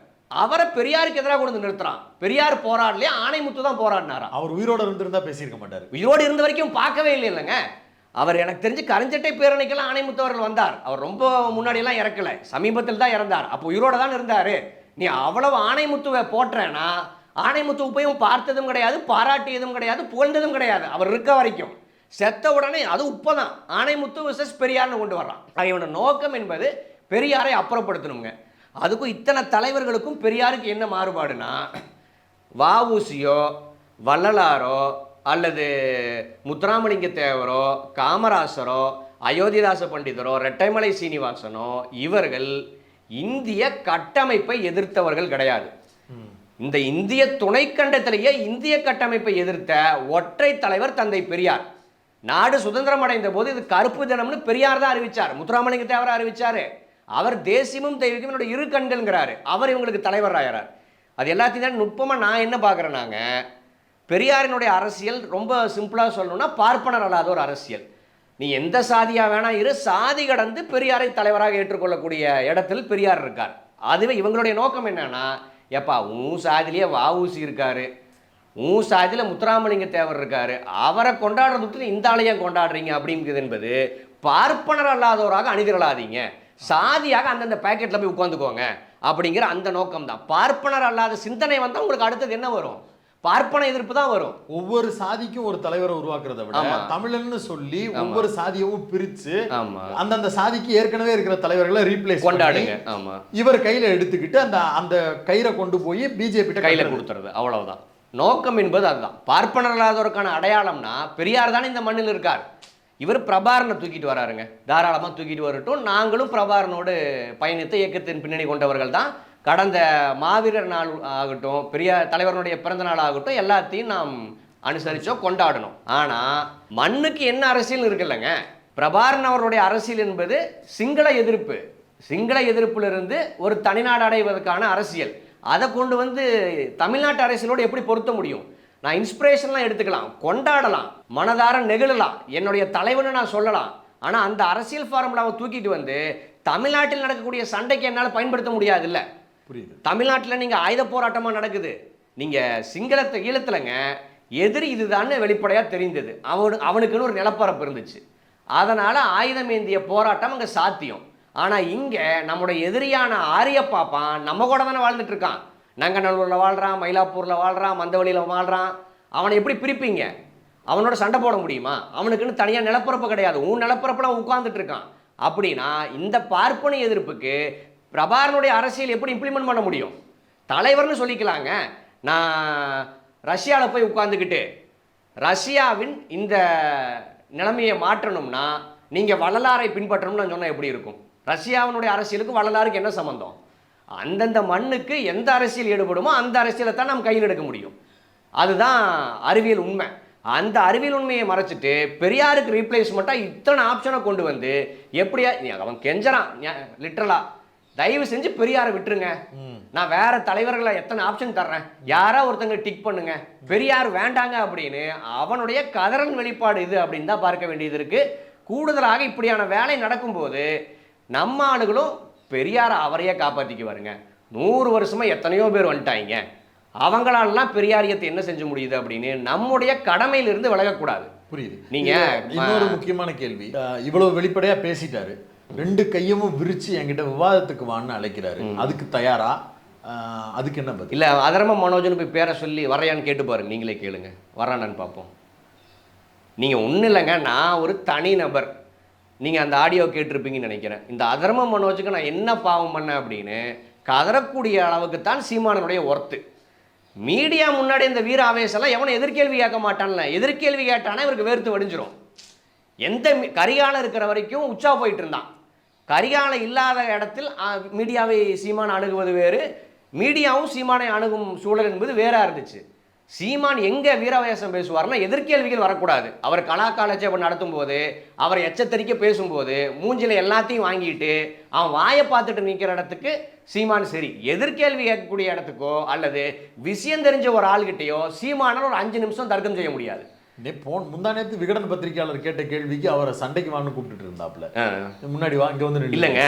Speaker 2: அவரை பெரியாருக்கு எதிராக கொண்டு நிறுத்துறான். பெரியார் போராடலையே, ஆணைமுத்து தான் போராடினாரா.
Speaker 1: அவர் உயிரோடு இருந்திருந்தா பேசியிருக்க மாட்டார்.
Speaker 2: உயிரோடு இருந்த வரைக்கும் பார்க்கவே இல்லை இல்லைங்க. அவர் எனக்கு தெரிஞ்சு கரஞ்சட்டை பேரணிக்கெல்லாம் ஆணைமுத்து அவர்கள் வந்தார். அவர் ரொம்ப முன்னாடியெல்லாம் இறக்கல, சமீபத்தில் தான் இறந்தார். அப்போ உயிரோட தான் இருந்தார். நீ அவ்வளவு ஆணைமுத்துவை போட்டுறேன்னா ஆணைமுத்து போயும் பார்த்ததும் கிடையாது, பாராட்டியதும் கிடையாது, புகழ்ந்ததும் கிடையாது. அவர் இருக்க வரைக்கும். செத்த உடனே அது உப்பதான். ஆணைமுத்து விசஸ் பெரியார்னு கொண்டு வர்றான். அவனோட நோக்கம் என்பது பெரியாரை அப்புறப்படுத்தணுங்க. அதுக்கும் இத்தனை தலைவர்களுக்கும் பெரியாருக்கு என்ன மாறுபாடுனா, வஉசியோ வள்ளலாரோ அல்லது முத்துராமலிங்க தேவரோ காமராசரோ அயோத்திதாச பண்டிதரோ ரெட்டைமலை சீனிவாசனோ இவர்கள் இந்திய கட்டமைப்பை எதிர்த்தவர்கள் கிடையாது. இந்த இந்திய துணைக்கண்டத்திலேயே இந்திய கட்டமைப்பை எதிர்த்த ஒற்றை தலைவர் தந்தை பெரியார். நாடு சுதந்திரம் அடைந்த போது இது கருப்பு தினம்னு பெரியார் தான் அறிவிச்சார், முத்துராமலிங்க தேவர் அறிவிச்சாரு. அவர் தேசியமும் தெய்வீகமும் என்னோட இரு கண்கள்ங்கிறாரு. அவர் இவங்களுக்கு தலைவர் ஆகிறார். அது எல்லாத்தையும் தான் நுட்பமாக நான் என்ன பார்க்குறேன்னாங்க, பெரியாரினுடைய அரசியல் ரொம்ப சிம்பிளாக சொல்லணும்னா பார்ப்பனர் அல்லாத ஒரு அரசியல். நீ எந்த சாதியாக வேணா இரு, சாதி கடந்து பெரியாரை தலைவராக ஏற்றுக்கொள்ளக்கூடிய இடத்தில் பெரியார் இருக்கார். அதுவே இவங்களுடைய நோக்கம் என்னன்னா, எப்பா உன் சாதிலேயே வஉசி இருக்காரு, உன் சாதியில் முத்துராமலிங்க தேவர் இருக்காரு, அவரை கொண்டாடுறது விட்டு இந்த ஆளையை கொண்டாடுறீங்க அப்படிங்கிறது என்பது பார்ப்பனர் அல்லாதவராக அணிதிரளாதீங்க, சாதியாக அந்தந்த பேக்கெட்டில் போய் உட்காந்துக்கோங்க அப்படிங்கிற அந்த நோக்கம் தான். பார்ப்பனர் அல்லாத சிந்தனை வந்தால் உங்களுக்கு அடுத்தது என்ன வரும்? பார்ப்பன எதிர்ப்பு தான் வரும்.
Speaker 1: ஒவ்வொரு சாதிக்கும் ஒரு தலைவரை உருவாக்குறத விட தமிழன்னு சொல்லி ஒவ்வொரு சாதியவும் பிரிச்சு அந்தந்த சாதிக்கு ஏற்கனவே இருக்கிற தலைவர்களை ரீப்ளேஸ்
Speaker 2: கொண்டாடுங்க.
Speaker 1: இவர் கையில எடுத்துக்கிட்டு அந்த அந்த கயிறை கொண்டு போய் பிஜேபி
Speaker 2: கையில கொடுத்துறது, அவ்வளவுதான் நோக்கம் என்பது. அதுதான் பார்ப்பனர் இல்லாதவருக்கான அடையாளம்னா பெரியார் தானே இந்த மண்ணில் இருக்கார். இவர் பிரபாரனை தூக்கிட்டு வராருங்க, தாராளமாக தூக்கிட்டு வரட்டும். நாங்களும் பிரபாரனோடு பயணித்த இயக்கத்தின் பின்னணி கொண்டவர்கள் தான். கடந்த மாவீரர் நாள் ஆகட்டும், பெரியார் தலைவருடைய பிறந்த நாள் ஆகட்டும், எல்லாத்தையும் நாம் அனுசரிச்சோம், கொண்டாடணும். ஆனால் மண்ணுக்கு என்ன அரசியல் இருக்குல்லங்க, பிரபாரன் அவருடைய அரசியல் என்பது சிங்கள எதிர்ப்பு. சிங்கள எதிர்ப்பிலிருந்து ஒரு தனிநாடு அடைவதற்கான அரசியல். அதை கொண்டு வந்து தமிழ்நாட்டு அரசியலோடு எப்படி பொருத்த முடியும்? நான் இன்ஸ்பிரேஷன்லாம் எடுத்துக்கலாம், கொண்டாடலாம், மனதார நெகிழலாம், என்னுடைய தலைவன்னு நான் சொல்லலாம். ஆனால் அந்த அரசியல் ஃபார்முலாவை தூக்கிட்டு வந்து தமிழ்நாட்டில் நடக்கக்கூடிய சண்டைக்கு என்னால் பயன்படுத்த முடியாது. இல்லை,
Speaker 1: புரியுது.
Speaker 2: தமிழ்நாட்டில் நீங்கள் ஆயுத போராட்டமாக நடக்குது, நீங்கள் சிங்களத்தை ஈழத்துலங்க எதிரி இதுதான்னு வெளிப்படையாக தெரிந்தது. அவனுக்குன்னு ஒரு நிலப்பரப்பு இருந்துச்சு, அதனால் ஆயுதம் ஏந்திய போராட்டம் அங்கே சாத்தியம். ஆனால் இங்கே நம்முடைய எதிரியான ஆரிய பாப்பான் நம்ம கூட தானே வாழ்ந்துட்டு இருக்கான். நங்கநல்லூரில் வாழ்கிறான், மயிலாப்பூரில் வாழ்கிறான், மந்தவெளியில் வாழ்கிறான். அவனை எப்படி பிரிப்பீங்க? அவனோட சண்டை போட முடியுமா? அவனுக்குன்னு தனியாக நிலப்பரப்பு கிடையாது, உன் நிலப்பரப்பில் உட்கார்ந்துட்டு இருக்கான். அப்படின்னா இந்த பார்ப்பன எதிர்ப்புக்கு பிரபாரனுடைய அரசியல் எப்படி இம்ப்ளிமெண்ட் பண்ண முடியும்? தலைவர்னு சொல்லிக்கலாங்க. நான் ரஷ்யாவில் போய் உட்காந்துக்கிட்டு ரஷ்யாவின் இந்த நிலைமையை மாற்றணும்னா நீங்கள் வள்ளலாரை பின்பற்றணும்னு நான் சொன்னால் எப்படி இருக்கும்? ரஷ்யாவினுடைய அரசியலுக்கு வள்ளலாருக்கு என்ன சம்பந்தம்? அந்தந்த மண்ணுக்கு எந்த அரசியல் ஈடுபடுமோ அந்த அரசியலை தான் நம்ம கையில் எடுக்க முடியும். அதுதான் அறிவியல் உண்மை. அந்த அறிவியல் உண்மையை மறைச்சிட்டு பெரியாருக்கு ரீப்ளேஸ்மெண்ட்டாக இத்தனை ஆப்ஷனை கொண்டு வந்து எப்படியா அவன் கெஞ்சறான் லிட்டரலா, தயவு செஞ்சு பெரியாரை விட்டுருங்க, நான் வேற தலைவர்களை எத்தனை ஆப்ஷன் தர்றேன், யாரா ஒருத்தங்க டிக் பண்ணுங்க, பெரியார் வேண்டாங்க அப்படின்னு அவனுடைய கதறன் வெளிப்பாடு இது அப்படின்னு தான் பார்க்க வேண்டியது இருக்கு. கூடுதலாக இப்படியான வேலை நடக்கும்போது நம்ம ஆளுகளும் பெரியாரை அவரையே காப்பாற்றிக்கு வருங்க. 100 வருஷமா எத்தனையோ பேர் வந்துட்டாங்க, அவங்களாலாம் பெரியாரியத்தை என்ன செஞ்ச முடியுது அப்படின்னு நம்முடைய கடமையிலிருந்து விலகக்கூடாது.
Speaker 1: புரியுது.
Speaker 2: நீங்க
Speaker 1: இன்னொரு முக்கியமான கேள்வி, இவ்வளவு வெளிப்படையா பேசிட்டாரு, 2 கையும் விரிச்சு என்கிட்ட விவாதத்துக்கு வான்னு அழைக்கிறாரு, அதுக்கு தயாரா? அதுக்கு என்ன பதில்?
Speaker 2: இல்ல அதரமா மனோஜன் போய் பேரை சொல்லி வரையான்னு கேட்டு பாருங்க, நீங்களே கேளுங்க, வரானான்னு பார்ப்போம். நீங்க ஒன்றும் இல்லைங்க, நான் ஒரு தனி நபர், நீங்கள் அந்த ஆடியோ கேட்டிருப்பீங்கன்னு நினைக்கிறேன். இந்த அதர்ம மனோஜுக்கு நான் என்ன பாவம் பண்ணேன் அப்படின்னு கதறக்கூடிய அளவுக்கு தான் சீமானனுடைய ஒர்த்து. மீடியா முன்னாடி இந்த வீர ஆவேசெல்லாம் எவனை எதிர்கேள்வி கேட்க மாட்டான்ல, எதிர்கேள்வி கேட்டானா இவருக்கு வேர்த்து வடிஞ்சிரும். எந்த கரிகாலம் இருக்கிற வரைக்கும் உச்சா போயிட்டு இருந்தான், கரிகாலம் இல்லாத இடத்தில் மீடியாவை சீமான் அணுகுவது வேறு, மீடியாவும் சீமானை அணுகும் சூழல் என்பது வேறா இருந்துச்சு. சீமான் எங்க வீரவேசம் பேசுவார்னா எதிர்கேள்விகள் வரக்கூடாது. அவர் கலாக்காலட்சேபம் நடத்தும் போது, அவரை எச்சரிக்கை பேசும்போது மூஞ்சில எல்லாத்தையும் வாங்கிட்டு அவன் வாயை பார்த்துட்டு நிற்கிற இடத்துக்கு சீமான் சரி. எதிர்கேள்வி கேட்கக்கூடிய இடத்துக்கோ அல்லது விஷயம் தெரிஞ்ச ஒரு ஆள்கிட்டயோ சீமானால் ஒரு 5 நிமிஷம் தர்க்கம் செய்ய முடியாது.
Speaker 1: முந்தா நேத்து விகடன் பத்திரிகையாளர் கேட்ட கேள்விக்கு அவரை சண்டைக்கு வான்னு கூப்பிட்டு இருந்தாப்ல. முன்னாடி வா இங்க வந்து
Speaker 2: இல்லைங்க,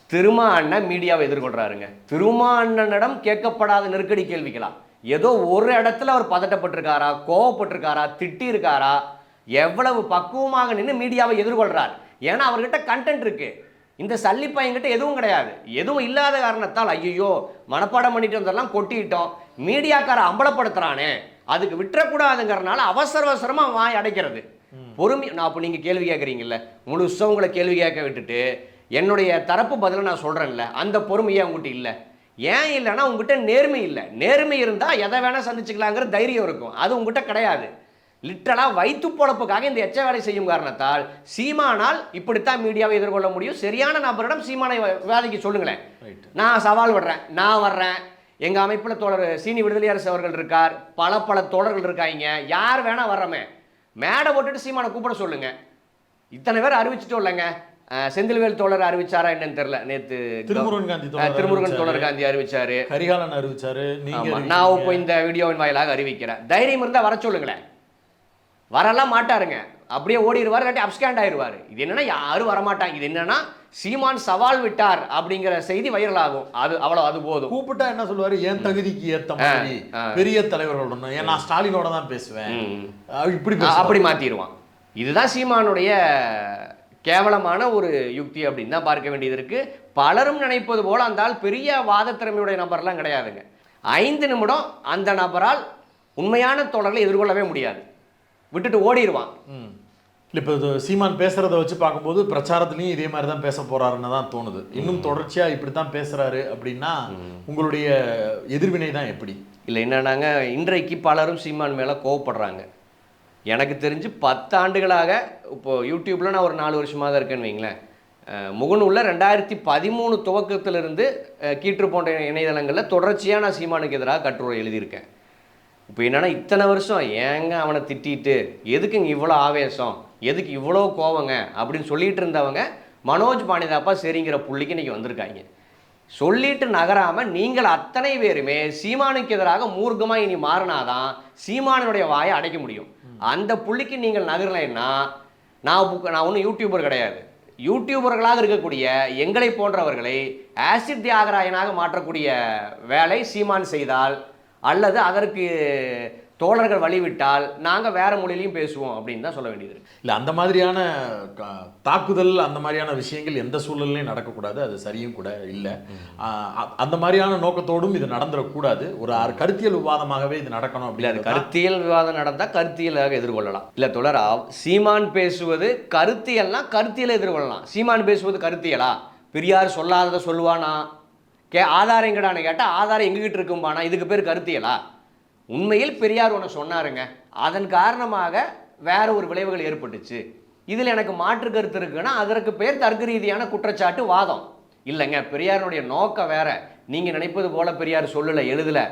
Speaker 2: திருமா அண்ணன் மீடியாவை எதிர்கொள்றாருங்க. திருமா அண்ணனிடம் கேட்கப்படாத நெருக்கடி கேள்விகளா? ஏதோ ஒரு இடத்துல அவர் பதட்டப்பட்டிருக்காரா, கோவப்பட்டிருக்காரா, திட்டி இருக்காரா, எவ்வளவு பக்குவமாக நின்று மீடியாவை எதிர்கொள்றார். ஏன்னா அவர்கிட்ட கண்டென்ட் இருக்கு. இந்த சல்லிப்பையன்கிட்ட எதுவும் கிடையாது. எதுவும் இல்லாத காரணத்தால் ஐயோ மனப்பாடம் பண்ணிட்டு வந்தெல்லாம் கொட்டிட்டோம், மீடியாக்கார அம்பலப்படுத்துறானே, அதுக்கு விட்டுறக்கூடாதுங்கிறனால அவசரமா வாய் அடைக்கிறது. பொறுமை. நான் அப்போ நீங்கள் கேள்வி கேட்குறீங்கல்ல, முழுசாக உங்களை கேள்வி கேட்க விட்டுட்டு என்னுடைய தரப்பு பதிலை நான் சொல்கிறேன்ல, அந்த பொறுமையே உங்ககிட்ட இல்லை. ஏன் இல்லைன்னா உங்ககிட்ட நேர்மை இல்லை. நேர்மை இருந்தால் எதை வேணால் சந்திச்சுக்கலாங்கிற தைரியம் இருக்கும். அது உங்ககிட்ட கிடையாது. லிட்டரலாக வயிற்று பொழப்புக்காக இந்த எச்ச வேலை செய்யும் காரணத்தால் சீமானால் இப்படித்தான் மீடியாவை எதிர்கொள்ள முடியும். சரியான நபரிடம் சீமானை விவாதிக்க சொல்லுங்களேன். நான் சவால் விடுறேன், நான் வர்றேன். எங்கள் அமைப்பில் தோழர் சீனி விடுதலை அரசு அவர்கள் இருக்கார், பல தோழர்கள் இருக்காங்க. யார் வேணா வர்றமே, மேடை போட்டுட்டு சீமானை கூப்பிட சொல்லுங்க. இத்தனை பேர் அறிவிச்சிட்டோம் இல்லைங்க. செந்தில்வேல் தோழர் அறிவிச்சாரா என்னன்னு தெரியல. நேத்து திருமுருகன் தோழர் காந்தி அறிவிச்சாரு,
Speaker 1: கரிகாலன் அறிவிச்சாரு.
Speaker 2: நான் இப்போ இந்த வீடியோவின் வாயிலாக அறிவிக்கிறேன். தைரியம் இருந்தால் வர சொல்லுங்களேன். வரலாம் மாட்டாருங்க, அப்படியே ஓடிடுவார், இல்லாட்டி அப்ஸ்கேண்ட் ஆயிடுவார். இது என்னன்னா யாரும் வரமாட்டாங்க. இது என்னன்னா சீமான் சவால் விட்டார் அப்படிங்கிற செய்தி வைரல் ஆகும். அது அவ்வளோ, அது போதும்.
Speaker 1: கூப்பிட்டா என்ன சொல்லுவாரு, என் தகுதிக்கு ஏத்த மாதிரி பெரிய தலைவர்களோட ஏன் நான் ஸ்டாலினோட தான் பேசுவேன், இப்படி
Speaker 2: அப்படி மாத்திடுவான். இதுதான் சீமானுடைய கேவலமான ஒரு யுக்தி அப்படின்னு தான் பார்க்க வேண்டியது இருக்கு. பலரும் நினைப்பது போல அந்த ஆள் பெரிய வாதத்திறமையுடைய நபர்லாம் கிடையாதுங்க. 5 நிமிடம் அந்த நபரால் உண்மையான தோழர்களை எதிர்கொள்ளவே முடியாது, விட்டுட்டு ஓடிடுவான்.
Speaker 1: இப்போ சீமான் பேசுறத வச்சு பார்க்கும்போது பிரச்சாரத்துலையும் இதே மாதிரி தான் பேச போறாருன்னு தான் தோணுது. இன்னும் தொடர்ச்சியா இப்படி தான் பேசுறாரு அப்படின்னா உங்களுடைய எதிர்வினை தான் எப்படி?
Speaker 2: இல்லை என்னன்னாங்க, இன்றைக்கு பலரும் சீமான் மேலே கோவப்படுறாங்க. எனக்கு தெரிஞ்சு 10 ஆண்டுகளாக இப்போது யூடியூப்பில் நான் ஒரு 4 வருஷமாக தான் இருக்கேன்னு வைங்களேன். முகநூலில் 2013 துவக்கத்திலிருந்து கீற்று போன்ற இணையதளங்களில் தொடர்ச்சியாக நான் சீமானுக்கு எதிராக கட்டுரை எழுதியிருக்கேன். இப்போ என்னென்னா இத்தனை வருஷம் ஏங்க அவனை திட்டிட்டு எதுக்குங்க இவ்வளோ ஆவேசம், எதுக்கு இவ்வளோ கோவங்க அப்படின்னு சொல்லிட்டு இருந்தவங்க மனோஜ் பாண்டிதாப்பா சரிங்கிற புள்ளிக்கு இன்றைக்கி வந்திருக்காங்க. சொல்லிட்டு நகராமல் நீங்கள் அத்தனை பேருமே சீமானுக்கு எதிராக மூர்க்கமாக இனி மாறினாதான் சீமானுடைய வாயை அடைக்க முடியும். அந்த புள்ளிக்கு நீங்கள் நகரலைன்னா நான் ஒன்றும் யூடியூபர் கிடையாது. யூடியூபர்களாக இருக்கக்கூடிய எங்களை போன்றவர்களை ஆசிட் தியாகராயனாக மாற்றக்கூடிய வேலை சீமான் செய்தால் அல்லது அதற்கு தோழர்கள் வழிவிட்டால் நாங்கள் வேற மொழியிலையும் பேசுவோம் அப்படின்னு தான் சொல்ல வேண்டியது இருக்கு.
Speaker 1: இல்லை, அந்த மாதிரியான தாக்குதல் அந்த மாதிரியான விஷயங்கள் எந்த சூழல்லையும் நடக்கக்கூடாது. அது சரியும் கூட இல்லை. அந்த மாதிரியான நோக்கத்தோடும் இது நடந்துடக்கூடாது. ஒரு கருத்தியல் விவாதமாகவே இது நடக்கணும். அப்படி
Speaker 2: அது கருத்தியல் விவாதம் நடந்தால் கருத்தியலாக எதிர்கொள்ளலாம். இல்லை தொடர் சீமான் பேசுவது கருத்தியல்னா கருத்தியலை எதிர்கொள்ளலாம். சீமான் பேசுவது கருத்தியலா? பெரியார் சொல்லாததை சொல்லுவானா? ஆதாரம் எங்கடான்னு கேட்டால் ஆதாரம் எங்ககிட்ட இருக்கும்பானா? இதுக்கு பேர் கருத்தியலா? உண்மையில் பெரியார் ஒன்று சொன்னாருங்க, அதன் காரணமாக வேற ஒரு விளைவுகள் ஏற்பட்டுச்சு, இதில் எனக்கு மாற்று கருத்து இருக்குன்னா அதற்கு பேர் தர்க்க ரீதியான குற்றச்சாட்டு, வாதம். இல்லைங்க, பெரியாருடைய நோக்கம் வேற, நீங்கள் நினைப்பது போல பெரியார் சொல்லலை எழுதலை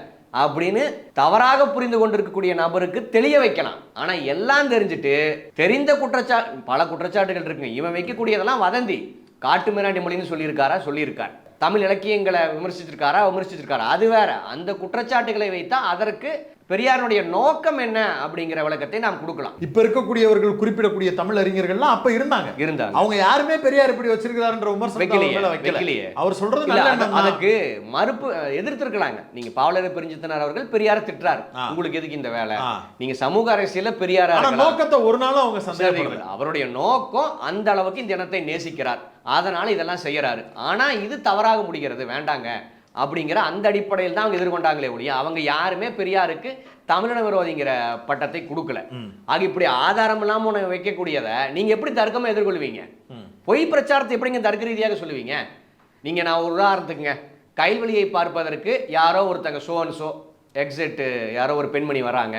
Speaker 2: அப்படின்னு தவறாக புரிந்து கொண்டிருக்கக்கூடிய நபருக்கு தெளிய வைக்கலாம். ஆனால் எல்லாம் தெரிஞ்சுட்டு தெரிந்த பல குற்றச்சாட்டுகள் இருக்குங்க. இவன் வைக்கக்கூடியதெல்லாம் வதந்தி. காட்டு மிராண்டி மொழின்னு சொல்லியிருக்கார். தமிழ் இலக்கியங்களை விமர்சிச்சிருக்காரா, அது வேற. அந்த குற்றச்சாட்டுகளை வைத்தா அதற்கு பெரியாருடைய நோக்கம் என்ன அப்படிங்கிற விளக்கத்தை நாம் கொடுக்கலாம்.
Speaker 1: இப்ப இருக்கக்கூடியவர்கள் குறிப்பிடக்கூடிய தமிழ் அறிஞர்கள்லாம் அப்ப இருந்தாங்க. அவங்க யாருமே பெரியார் இப்படி வச்சிருக்காருன்ற விமர்சனம் வைக்கலையே. அவர் சொல்றது
Speaker 2: அதுக்கு மறுப்பு எதிர்த்திருக்கலாங்க. நீங்க பாவலர் பெருஞ்சித்தனார் அவர்கள் பெரியார திட்டுறாரு, உங்களுக்கு எதுக்கு இந்த வேலை, நீங்க சமூக அரசியல பெரியார
Speaker 1: நோக்கத்தை ஒரு நாள் அவங்க சந்தேகப்படல.
Speaker 2: அவருடைய நோக்கம் அந்த அளவுக்கு இந்த இனத்தை நேசிக்கிறார், அதனால இதெல்லாம் செய்யறாரு. ஆனா இது தவறாக முடிகிறது, வேண்டாங்க அப்படிங்கிற அந்த அடிப்படையில் தான் அவங்க எதிர்கொண்டாங்களே ஒழிய அவங்க யாருமே பெரியாருக்கு தமிழின விரோதிங்கிற பட்டத்தை கொடுக்கல. ஆக இப்படி ஆதாரம் இல்லாமல் உனக்கு வைக்கக்கூடியதை நீங்க எப்படி தர்க்கமா எதிர்கொள்வீங்க? பொய் பிரச்சாரத்தை எப்படிங்க தர்க்க ரீதியாக சொல்லுவீங்க? நீங்க நான் ஒரு உதாரணத்துக்குங்க, கைல்வழியை பார்ப்பதற்கு யாரோ ஒருத்தங்க ஷோ எக்ஸிட் யாரோ ஒரு பெண்மணி வராங்க,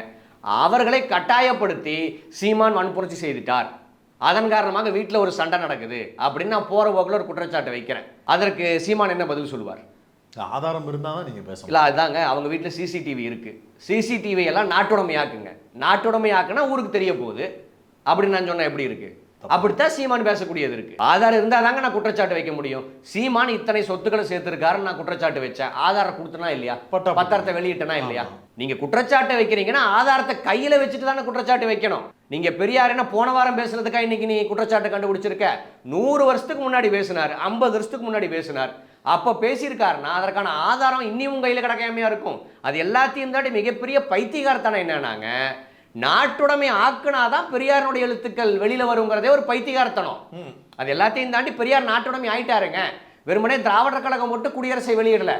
Speaker 2: அவர்களை கட்டாயப்படுத்தி சீமான் வன்புரட்சி செய்துட்டார் அதன் காரணமாக வீட்டில் ஒரு சண்டை நடக்குது அப்படின்னு நான் போகிற போக்கில் ஒரு குற்றச்சாட்டு வைக்கிறேன். அதற்கு சீமான் என்ன பதில் சொல்லுவார்?
Speaker 1: ஆதாரம் இருந்தால் தான் நீங்கள் பேசலாம்.
Speaker 2: இல்லை அதுதாங்க, அவங்க வீட்டில் சிசிடிவி இருக்குது. சிசிடிவி எல்லாம் நாட்டுடைமையாக்குங்க. நாட்டுடைமையாக்குனா ஊருக்கு தெரிய போகுது அப்படின்னு நான் சொன்னால் எப்படி இருக்குது? அப்படித்தான் சீமான் பேசக்கூடியது இருக்கு. ஆதாரம் இருந்தால் தாங்க நான் குற்றச்சாட்டு வைக்க முடியும். சீமான் இத்தனை சொத்துக்களை சேர்த்திருக்காருன்னு நான் குற்றச்சாட்டு வச்சேன். ஆதாரம் கொடுத்தனா இல்லையா? பத்திரத்தை வெளியிட்டனா இல்லையா? நீங்க குற்றச்சாட்டை வைக்கிறீங்கன்னா ஆதாரத்தை கையில வச்சுட்டு தானே குற்றச்சாட்டு வைக்கணும். நீங்க பெரியார் என்ன போன வாரம் பேசுனதுக்கா இன்னைக்கு நீ குற்றச்சாட்டு கண்டுபிடிச்சிருக்க? 100 வருஷத்துக்கு முன்னாடி பேசினார், 50 வருஷத்துக்கு முன்னாடி பேசினார். அப்ப பேசியிருக்காருன்னா அதற்கான ஆதாரம் இன்னும் உங்க கையில கிடக்காமையா இருக்கும். அது எல்லாத்தையும் தாண்டி மிகப்பெரிய பைத்தியகாரத்தான என்னன்னாங்க, நாட்டுடைமை ஆக்குனாதான் பெரியாருடைய எழுத்துக்கள் வெளியில வருங்கிறதே ஒரு பைத்தியகாரத்தனம். அது எல்லாத்தையும் தாண்டி பெரியார் நாட்டுடைமை ஆயிட்டாருங்க. வெறுமனே திராவிடர் கழகம் மட்டும் குடியரசை வெளியிடல,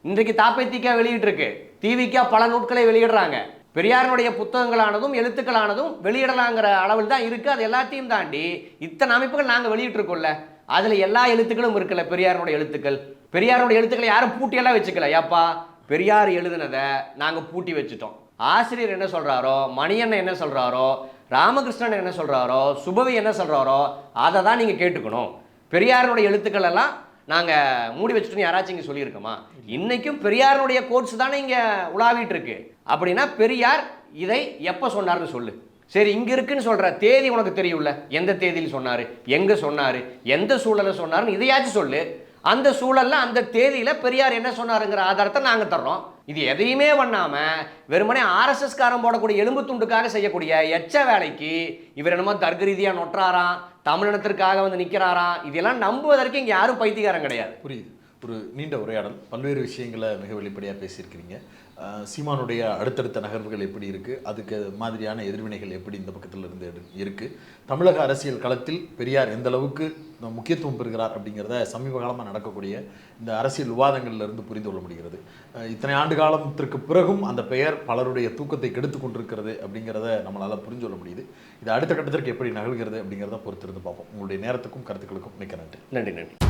Speaker 2: இன்றைக்கு தாப்பேத்திக்கா வெளியிட்டு இருக்கு, டிவிக்கா பல நூட்களை வெளியிடுறாங்க. பெரியாருடைய புத்தகங்களானதும் எழுத்துக்களானதும் வெளியிடலாங்கிற அளவில் தான் இருக்கு. அது எல்லாத்தையும் தாண்டி இத்தனை அமைப்புகள் நாங்கள் வெளியிட்டு இருக்கோம்ல, அதுல எல்லா எழுத்துக்களும் இருக்குல்ல பெரியாருடைய எழுத்துக்கள். பெரியாருடைய எழுத்துக்களை யாரும் பூட்டியெல்லாம் வச்சுக்கல. ஏப்பா பெரியார் எழுதுனதை நாங்க பூட்டி வச்சுட்டோம். ஆசிரியர் என்ன சொல்றாரோ, மணியண்ணன் என்ன சொல்றாரோ, ராமகிருஷ்ணன் என்ன சொல்றாரோ, சுபவி என்ன சொல்றாரோ அதை தான் நீங்க கேட்டுக்கணும். பெரியாருடைய எழுத்துக்கள் எல்லாம் நாங்க மூடி வச்சுட்டு யாராச்சும் இங்க சொல்லியிருக்கோமா? இன்னைக்கும் பெரியாருடைய கோட்ஸ் தானே இங்க உலாவிட்டு இருக்கு. அப்படின்னா பெரியார் இதை எப்ப சொன்னார்னு சொல்லு. சரி, இங்க இருக்குன்னு சொல்ற தேதி உனக்கு தெரியும்ல, எந்த தேதியில் சொன்னாரு, எங்க சொன்னாரு, எந்த சூழல சொன்னாருன்னு இதையாச்சும் சொல்லு. அந்த சூழல்ல அந்த தேதியில பெரியார் என்ன சொன்னாருங்கிற ஆதாரத்தை நாங்க தர்றோம். இது எதையுமே பண்ணாம வெறுமனே ஆர்எஸ்எஸ் காரம் போடக்கூடிய எலும்பு துண்டுக்காக செய்யக்கூடிய எச்ச வேலைக்கு இவர் என்னமோ தர்க்க ரீதியா நொற்றாராம், தமிழினத்திற்காக வந்து நிற்கிறாராம். இதெல்லாம் நம்புவதற்கு இங்கே யாரும் பைத்தியக்காரன் கிடையாது.
Speaker 1: புரியுது. ஒரு நீண்ட உரையாடல், பல்வேறு விஷயங்களை மிக வெளிப்படையாக பேசியிருக்கிறீங்க. சீமானுடைய அடுத்தடுத்த நகர்வுகள் எப்படி இருக்குது, அதுக்கு மாதிரியான எதிர்வினைகள் எப்படி இந்த பக்கத்தில் இருந்து இருக்குது, தமிழக அரசியல் களத்தில் பெரியார் எந்த அளவுக்கு முக்கியத்துவம் பெறுகிறார் அப்படிங்கிறத சமீப காலமாக நடக்கக்கூடிய இந்த அரசியல் விவாதங்கள்லேருந்து புரிந்து கொள்ள முடிகிறது. இத்தனை ஆண்டு காலத்திற்கு பிறகும் அந்த பெயர் பலருடைய தூக்கத்தை கெடுத்து கொண்டிருக்கிறது அப்படிங்கிறத நம்மளால் புரிந்து கொள்ள முடியுது. இது அடுத்த கட்டத்திற்கு எப்படி நகழ்கிறது அப்படிங்கிறத பொறுத்திருந்து பார்ப்போம். உங்களுடைய நேரத்துக்கும் கருத்துக்களுக்கும் மிக்க நன்றி.
Speaker 2: நன்றி.